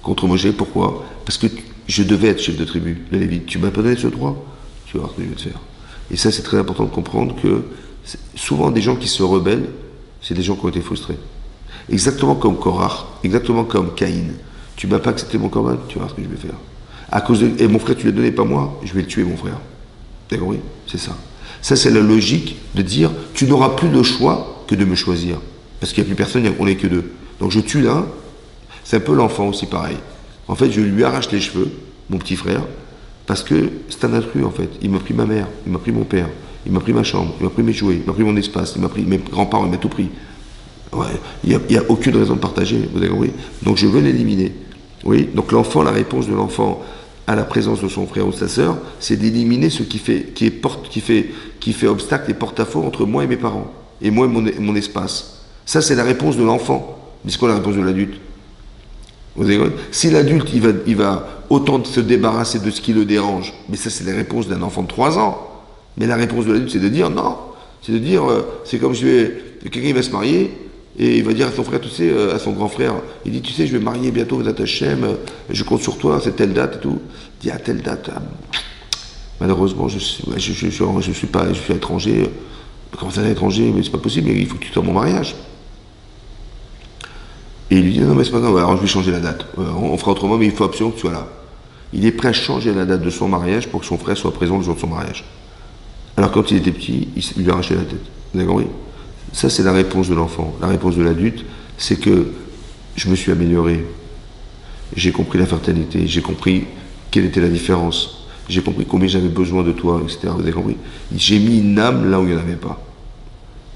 contre Moshe. Pourquoi? Parce que je devais être chef de tribu, les Lévites. Tu m'as pas donné ce droit. Tu vas voir ce que je vais te faire. Et ça, c'est très important de comprendre que souvent, des gens qui se rebellent, c'est des gens qui ont été frustrés. Exactement comme Korah, exactement comme Caïn. Tu m'as pas accepté mon corban, tu vas voir ce que je vais faire. Et mon frère, tu l'as donné, pas moi, je vais le tuer, mon frère. D'accord, oui? C'est ça. Ça, c'est la logique de dire, tu n'auras plus le choix que de me choisir. Parce qu'il n'y a plus personne, on n'est que deux. Donc je tue l'un, c'est un peu l'enfant aussi pareil. En fait, je lui arrache les cheveux, mon petit frère, parce que c'est un intrus, en fait. Il m'a pris ma mère, il m'a pris mon père, il m'a pris ma chambre, il m'a pris mes jouets, il m'a pris mon espace, il m'a pris mes grands-parents, il m'a tout pris. Ouais, il n'y a aucune raison de partager, vous avez compris? Donc je veux l'éliminer. Oui, donc l'enfant, la réponse de l'enfant à la présence de son frère ou de sa sœur, c'est d'éliminer ce qui fait obstacle et porte-à-faux entre moi et mes parents, et moi et mon espace. Ça, c'est la réponse de l'enfant. Mais c'est quoi la réponse de l'adulte? Vous avez compris? Si l'adulte, il va autant se débarrasser de ce qui le dérange, mais ça, c'est la réponse d'un enfant de 3 ans. Mais la réponse de l'adulte, c'est de dire non. C'est de dire, c'est comme quelqu'un va se marier, et il va dire à son frère, tu sais, à son grand frère, il dit, tu sais, je vais me marier bientôt aux Hashem, je compte sur toi, c'est telle date et tout. Il dit, à telle date, malheureusement, je suis étranger. Comment ça, étranger? Mais c'est pas possible, il faut que tu sois à mon mariage. Et il lui dit, non, mais c'est pas grave, alors je vais changer la date. On fera autrement, mais il faut absolument que tu sois là. Il est prêt à changer la date de son mariage pour que son frère soit présent le jour de son mariage. Alors quand il était petit, il lui arrachait la tête. Vous avez compris? Ça, c'est la réponse de l'enfant. La réponse de l'adulte, c'est que je me suis amélioré. J'ai compris la fraternité, j'ai compris quelle était la différence. J'ai compris combien j'avais besoin de toi, etc. Vous avez compris? J'ai mis une âme là où il n'y en avait pas.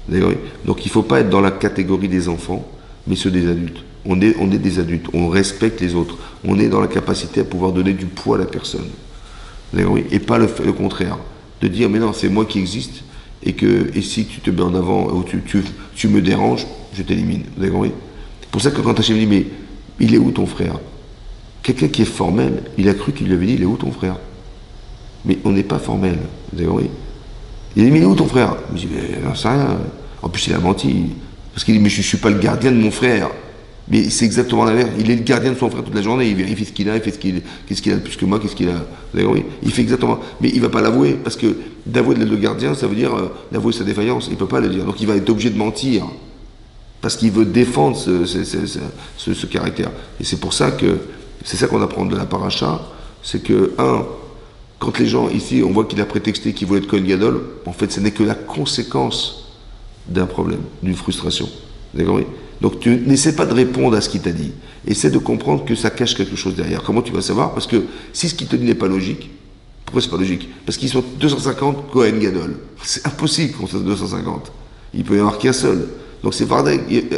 Vous avez compris? Donc il ne faut pas être dans la catégorie des enfants, mais ceux des adultes. On est des adultes, on respecte les autres. On est dans la capacité à pouvoir donner du poids à la personne. Vous avez compris? Et pas le contraire. De dire, mais non, c'est moi qui existe, et si tu te mets en avant, ou tu me déranges, je t'élimine. Vous avez compris? C'est pour ça que quand Hachem dit, mais il est où ton frère? Quelqu'un qui est formel, il a cru qu'il lui avait dit, il est où ton frère? Mais on n'est pas formel. Vous avez compris? Il a dit, mais il est où ton frère? Je dis, mais j'en sais rien. En plus, il a menti. Parce qu'il dit, mais je ne suis pas le gardien de mon frère. Mais c'est exactement l'inverse. Il est le gardien de son frère toute la journée. Il vérifie ce qu'il a, il fait qu'est-ce qu'il a de plus que moi, qu'est-ce qu'il a. Vous avez compris? Il fait exactement. Mais il ne va pas l'avouer. Parce que d'avouer de le gardien, ça veut dire d'avouer sa défaillance. Il ne peut pas le dire. Donc il va être obligé de mentir. parce qu'il veut défendre ce caractère. Et c'est pour ça que, c'est ça qu'on apprend de la paracha, c'est que, quand les gens, ici, on voit qu'il a prétexté qu'il voulait être Kohen Gadol, en fait, ce n'est que la conséquence d'un problème, d'une frustration. Vous avez compris? Donc, tu n'essaies pas de répondre à ce qu'il t'a dit. Essaie de comprendre que ça cache quelque chose derrière. Comment tu vas savoir? Parce que si ce qu'il te dit n'est pas logique, pourquoi c'est pas logique? Parce qu'ils sont 250 Kohen Gadol. C'est impossible qu'on soit 250. Il peut y en avoir qu'un seul. Donc c'est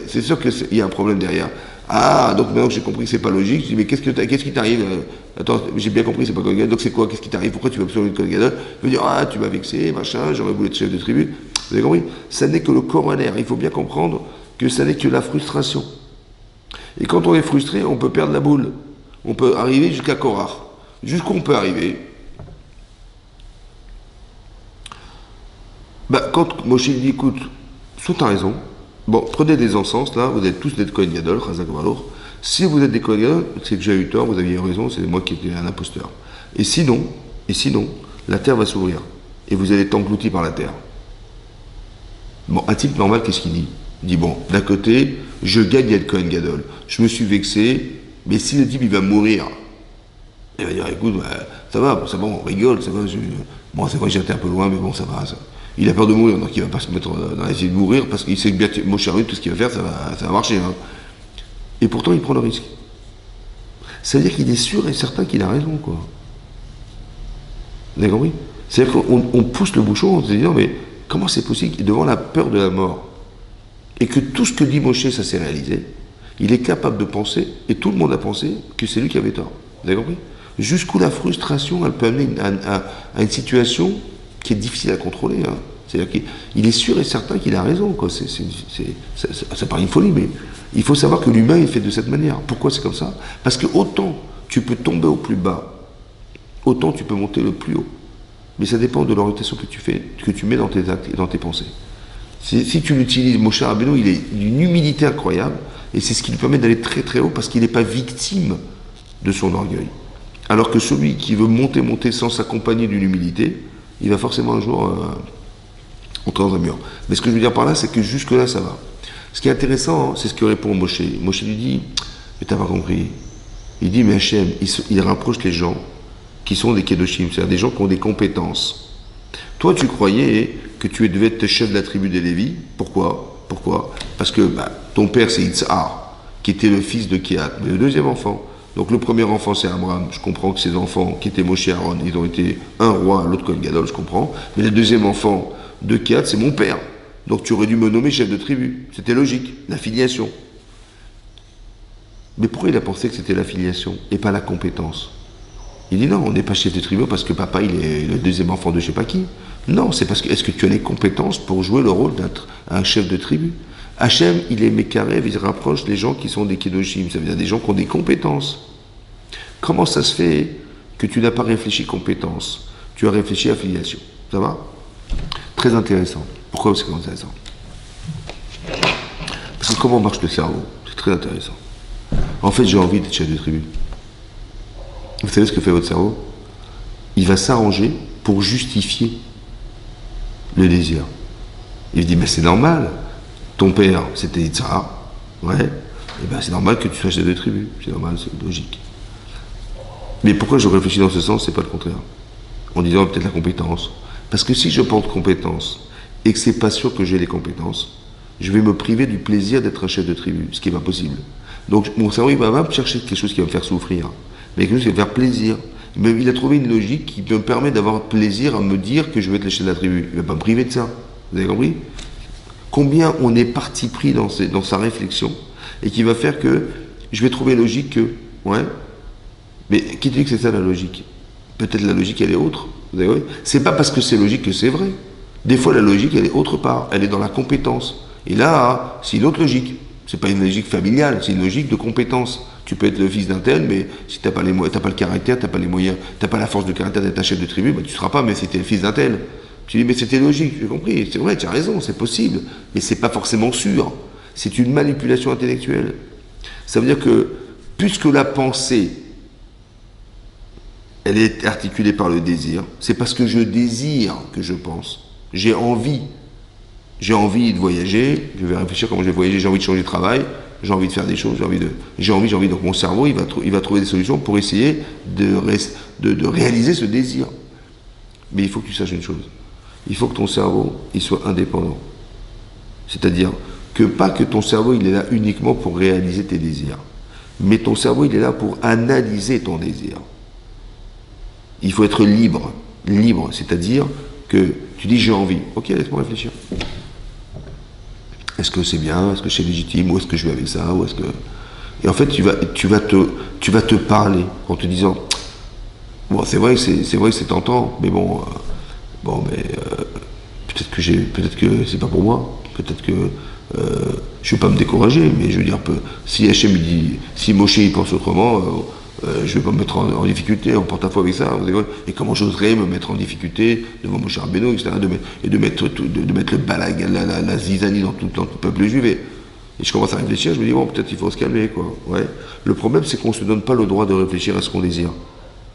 c'est sûr qu'il y a un problème derrière. Ah, donc maintenant que j'ai compris que c'est pas logique, je dis, mais qu'est-ce qui t'arrive? Attends, j'ai bien compris, c'est pas Kohen Gadol, donc c'est quoi? Qu'est-ce qui t'arrive? Pourquoi tu veux absolument être Kohen Gadol? Je veux dire, ah, tu m'as vexé, machin, j'aurais voulu être chef de tribu. Vous avez compris? Ça n'est que le corollaire. Il faut bien comprendre que ça n'est que la frustration. Et quand on est frustré, on peut perdre la boule. On peut arriver jusqu'à Korach. Jusqu'où on peut arriver? Quand Moshe dit, écoute, soit t'as raison, bon, prenez des encens, là, vous êtes tous des Kohen Gadol, Chazak Valour. Si vous êtes des Kohen Gadol, c'est que j'ai eu tort, vous aviez raison, c'est moi qui étais un imposteur. Et sinon, la terre va s'ouvrir. Et vous allez être engloutis par la terre. Bon, un type normal, qu'est-ce qu'il dit? Il dit, bon, d'un côté, je gagne à être Kohen Gadol. Je me suis vexé, mais si le type, il va mourir, il va dire, écoute, ça va, on rigole, ça va, bon, c'est vrai que j'étais un peu loin, mais bon, ça va, ça. Il a peur de mourir, donc il va pas se mettre dans l'essai de mourir, parce qu'il sait que bien, mon cher, tout ce qu'il va faire, ça va marcher. Hein. Et pourtant, il prend le risque. C'est-à-dire qu'il est sûr et certain qu'il a raison, quoi. Vous avez compris? C'est-à-dire qu'on pousse le bouchon, on se dit, non, mais comment c'est possible, devant la peur de la mort, et que tout ce que dit Moshe, ça s'est réalisé, il est capable de penser, et tout le monde a pensé, que c'est lui qui avait tort. Vous avez compris? Jusqu'où la frustration, elle peut amener à une situation qui est difficile à contrôler. Hein. C'est-à-dire qu'il est sûr et certain qu'il a raison. Quoi. Ça paraît une folie, mais il faut savoir que l'humain est fait de cette manière. Pourquoi c'est comme ça? Parce que autant tu peux tomber au plus bas, autant tu peux monter le plus haut. Mais ça dépend de l'orientation que tu mets dans tes actes et dans tes pensées. Si tu l'utilises, Moshe Rabbeinu, il est d'une humilité incroyable, et c'est ce qui lui permet d'aller très très haut, parce qu'il n'est pas victime de son orgueil. Alors que celui qui veut monter sans s'accompagner d'une humilité, il va forcément un jour entrer dans un mur. Mais ce que je veux dire par là, c'est que jusque-là, ça va. Ce qui est intéressant, c'est ce que répond Moshe. Moshe lui dit, mais t'as pas compris. Il dit, mais Hachem, il rapproche les gens qui sont des Kedoshim, c'est-à-dire des gens qui ont des compétences. Toi, tu croyais que tu devais être chef de la tribu des Lévis. Pourquoi? Parce que ton père, c'est Yitzhar, qui était le fils de Kehat, mais le deuxième enfant. Donc le premier enfant, c'est Abraham. Je comprends que ses enfants, qui étaient Moshe et Aaron, ils ont été un roi, l'autre Kohen Gadol, je comprends. Mais le deuxième enfant de Kehat, c'est mon père. Donc tu aurais dû me nommer chef de tribu. C'était logique, la filiation. Mais pourquoi il a pensé que c'était la filiation et pas la compétence? Il dit non, on n'est pas chef de tribu parce que papa, il est le deuxième enfant de je sais pas qui. Non, c'est parce que, est-ce que tu as les compétences pour jouer le rôle d'être un chef de tribu? Hachem, il est Mekarev, il rapproche les gens qui sont des Kedoshim, ça veut dire des gens qui ont des compétences. Comment ça se fait que tu n'as pas réfléchi compétences? Tu as réfléchi affiliation. Ça va? Très intéressant. Pourquoi c'est intéressant? Parce que comment marche le cerveau? C'est très intéressant. En fait, j'ai envie d'être chef de tribu. Vous savez ce que fait votre cerveau? Il va s'arranger pour justifier le désir. Il dit, mais c'est normal. Ton père, c'était Yitzhak, ouais, et ben c'est normal que tu sois chef de tribu, c'est normal, c'est logique. Mais pourquoi je réfléchis dans ce sens, c'est pas le contraire. En disant peut-être la compétence. Parce que si je pense compétence, et que c'est pas sûr que j'ai les compétences, je vais me priver du plaisir d'être un chef de tribu, ce qui n'est pas possible. Donc mon cerveau, il va me chercher quelque chose qui va me faire souffrir, mais quelque chose qui va me faire plaisir. Mais il a trouvé une logique qui me permet d'avoir plaisir à me dire que je vais être le chef de la tribu. Il ne va pas me priver de ça. Vous avez compris? Combien on est parti pris dans sa réflexion et qui va faire que je vais trouver logique que, ouais, mais qui te dit que c'est ça la logique? Peut-être la logique elle est autre. Vous avez vu? C'est pas parce que c'est logique que c'est vrai. Des fois la logique elle est autre part, elle est dans la compétence. Et là, c'est une autre logique. C'est pas une logique familiale, c'est une logique de compétence. Tu peux être le fils d'un tel, mais si t'as pas le caractère, t'as pas les moyens, t'as pas la force de caractère d'être un chef de tribu, tu seras pas, mais si t'es le fils d'un tel. Tu dis, mais c'était logique, j'ai compris, c'est vrai, tu as raison, c'est possible, mais c'est pas forcément sûr. C'est une manipulation intellectuelle. Ça veut dire que, puisque la pensée, elle est articulée par le désir, c'est parce que je désire que je pense. J'ai envie. j'ai envie de voyager, je vais réfléchir comment je vais voyager, j'ai envie de changer de travail, j'ai envie de faire des choses, j'ai envie. Donc mon cerveau, il va trouver des solutions pour essayer de réaliser ce désir. Mais il faut que tu saches une chose. Il faut que ton cerveau, il soit indépendant. C'est-à-dire que pas que ton cerveau, il est là uniquement pour réaliser tes désirs. Mais ton cerveau, il est là pour analyser ton désir. Il faut être libre. Libre, c'est-à-dire que tu dis j'ai envie. Ok, laisse-moi réfléchir. Est-ce que c'est bien? Est-ce que c'est légitime? Où est-ce que je vais avec ça? Où est-ce que... Et en fait, tu vas te parler en te disant bon, c'est vrai que c'est tentant, mais bon, peut-être que c'est pas pour moi. Peut-être que je ne vais pas me décourager, mais je veux dire, si Hachem il dit, si Moshe il pense autrement, je ne vais pas me mettre en difficulté en porte-à-faux avec ça. Et comment j'oserais me mettre en difficulté devant Moshe Rabbeinu, etc. De mettre le balag, la zizanie dans tout le peuple juif. Et je commence à réfléchir, je me dis, bon, peut-être il faut se calmer, quoi. Ouais. Le problème, c'est qu'on ne se donne pas le droit de réfléchir à ce qu'on désire.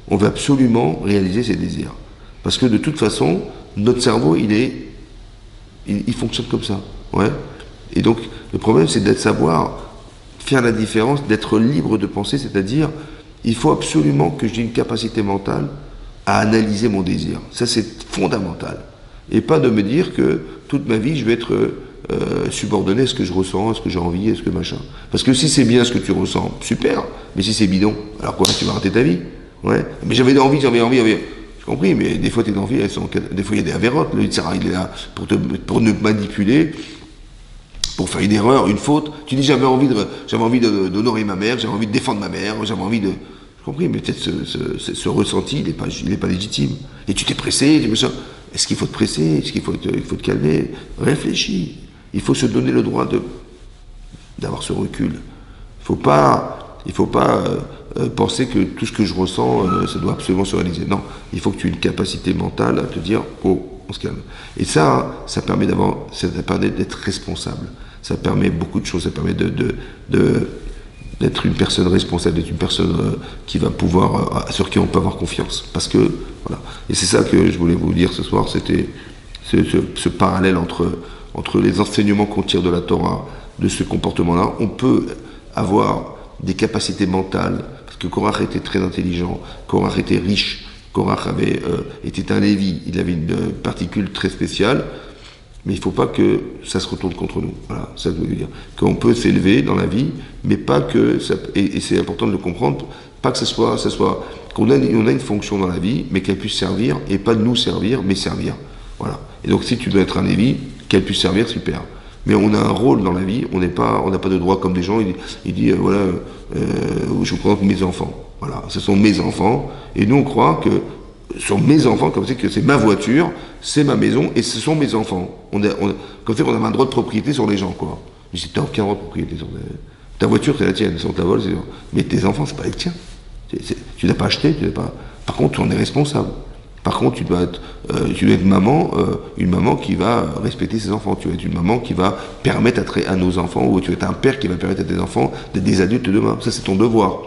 On veut absolument réaliser ses désirs. Parce que de toute façon, notre cerveau, il fonctionne comme ça. Ouais. Et donc, le problème, c'est d'être savoir faire la différence, d'être libre de penser, c'est-à-dire, il faut absolument que j'ai une capacité mentale à analyser mon désir. Ça, c'est fondamental. Et pas de me dire que toute ma vie, je vais être subordonné à ce que je ressens, à ce que j'ai envie, à ce que machin. Parce que si c'est bien ce que tu ressens, super. Mais si c'est bidon, alors quoi, tu vas rater ta vie. Ouais. Mais j'avais envie. J'ai compris, mais des fois tes envies, des fois il y a des avérotes. Le Yitzhara, il est là pour nous manipuler, pour faire une erreur, une faute. Tu dis j'avais envie d'honorer ma mère, j'avais envie de défendre ma mère, j'avais envie de... J'ai compris, mais peut-être ce ressenti, il n'est pas légitime. Et tu t'es pressé, tu me dis, est-ce qu'il faut te presser? Est-ce qu'il faut te calmer? Réfléchis. Il faut se donner le droit d'avoir ce recul. Il faut pas penser que tout ce que je ressens, ça doit absolument se réaliser. Non, il faut que tu aies une capacité mentale à te dire, oh, on se calme. Et ça permet d'être responsable. Ça permet beaucoup de choses. Ça permet d'être une personne responsable, d'être une personne qui va pouvoir, sur qui on peut avoir confiance. Parce que, voilà. Et c'est ça que je voulais vous dire ce soir, c'était ce parallèle entre les enseignements qu'on tire de la Torah, de ce comportement-là. On peut avoir des capacités mentales, parce que Korach était très intelligent, Korach était riche, Korach était un Lévi, il avait une particule très spéciale, mais il ne faut pas que ça se retourne contre nous. Voilà, ça veut dire qu'on peut s'élever dans la vie, mais pas que ça, et c'est important de le comprendre, pas que ça soit qu'on a une fonction dans la vie, mais qu'elle puisse servir, et pas nous servir, mais servir. Voilà. Et donc si tu dois être un Lévi, qu'elle puisse servir, super. Mais on a un rôle dans la vie, on n'a pas de droit comme des gens, il dit voilà, je vous présente mes enfants. Voilà, ce sont mes enfants, et nous on croit que ce sont mes enfants, comme c'est que c'est ma voiture, c'est ma maison, et ce sont mes enfants. Comme c'est qu'on a un droit de propriété sur les gens, quoi. Mais tu n'as aucun droit de propriété sur ta voiture, c'est la tienne, si on te la vole, mais tes enfants, c'est pas les tiens. Tu l'as pas acheté, Par contre, tu en es responsable. Par contre, tu dois être maman, une maman qui va respecter ses enfants. Tu vas être une maman qui va permettre à nos enfants, ou tu vas être un père qui va permettre à tes enfants d'être des adultes demain. Ça, c'est ton devoir.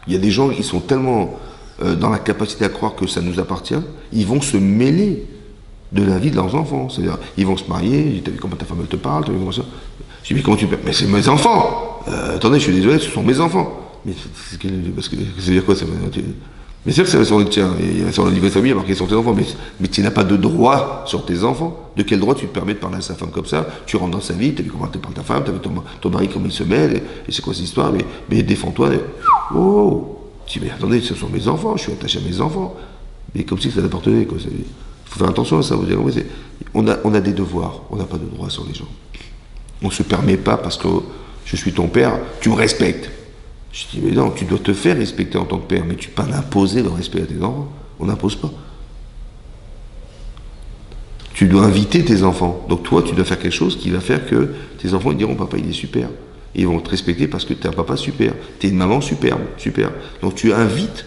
Il y a des gens qui sont tellement dans la capacité à croire que ça nous appartient, ils vont se mêler de la vie de leurs enfants. C'est-à-dire, ils vont se marier, t'as vu comment ta femme elle te parle, t'as vu comment ça. Je dis, mais comment tu peux... Mais c'est mes enfants. Attendez, je suis désolé, ce sont mes enfants. Mais parce que ça veut dire quoi ça? Mais c'est sûr que c'est sur le tien, et sur le livret de famille, il y a marqué sur tes enfants, mais tu n'as pas de droit sur tes enfants. De quel droit tu te permets de parler à sa femme comme ça? Tu rentres dans sa vie, tu as vu comment te parle ta femme, tu as vu ton mari comment il se mêle, et c'est quoi cette histoire? Mais défends-toi. Oh! Tu dis, mais attendez, ce sont mes enfants, je suis attaché à mes enfants. Mais comme si ça t'appartenait, quoi. Il faut faire attention à ça. Vous dire, on a des devoirs, on n'a pas de droit sur les gens. On ne se permet pas, parce que je suis ton père, tu me respectes. Je dis, mais non, tu dois te faire respecter en tant que père, mais tu ne peux pas imposer le respect à tes enfants. On n'impose pas. Tu dois inviter tes enfants. Donc toi, tu dois faire quelque chose qui va faire que tes enfants ils diront, papa, il est super. Et ils vont te respecter parce que tu es un papa super. Tu es une maman superbe, super. Donc tu invites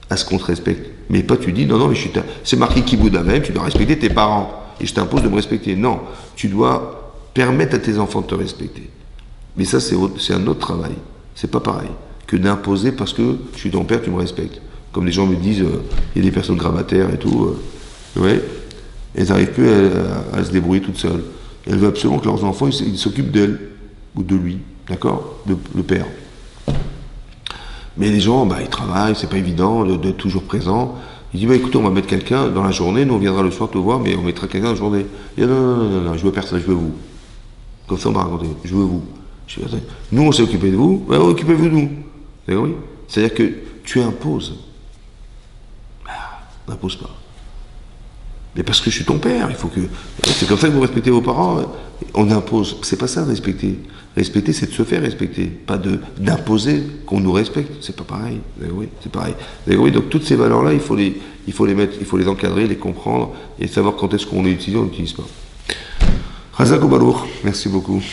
à ce qu'on te respecte. Mais pas tu dis, non, mais c'est marqué Kibouda même, tu dois respecter tes parents. Et je t'impose de me respecter. Non, tu dois permettre à tes enfants de te respecter. Mais ça, c'est un autre travail. C'est pas pareil que d'imposer parce que je suis ton père, tu me respectes. Comme les gens me disent, il y a des personnes gravataires et tout. Ouais. elles n'arrivent plus à se débrouiller toutes seules. Et elles veulent absolument que leurs enfants ils s'occupent d'elles, ou de lui, d'accord, le père. Mais les gens, ils travaillent, c'est pas évident d'être toujours présent. Il dit, écoutez, on va mettre quelqu'un dans la journée, nous on viendra le soir te voir, mais on mettra quelqu'un dans la journée. Il dit, non, je veux personne, je veux vous. Comme ça on m'a raconté, je veux vous. Je dis, nous on s'est occupé de vous, occupez-vous de nous. Oui. C'est-à-dire que tu imposes. N'impose pas. Mais parce que je suis ton père, il faut que. C'est comme ça que vous respectez vos parents. On impose. C'est pas ça, respecter. Respecter, c'est de se faire respecter, pas d'imposer qu'on nous respecte. C'est pas pareil. Oui, c'est pareil. Oui, donc toutes ces valeurs-là, il faut les mettre, il faut les encadrer, les comprendre et savoir quand est-ce qu'on les utilise ou on n'utilise pas. Razak ou Balour, merci beaucoup.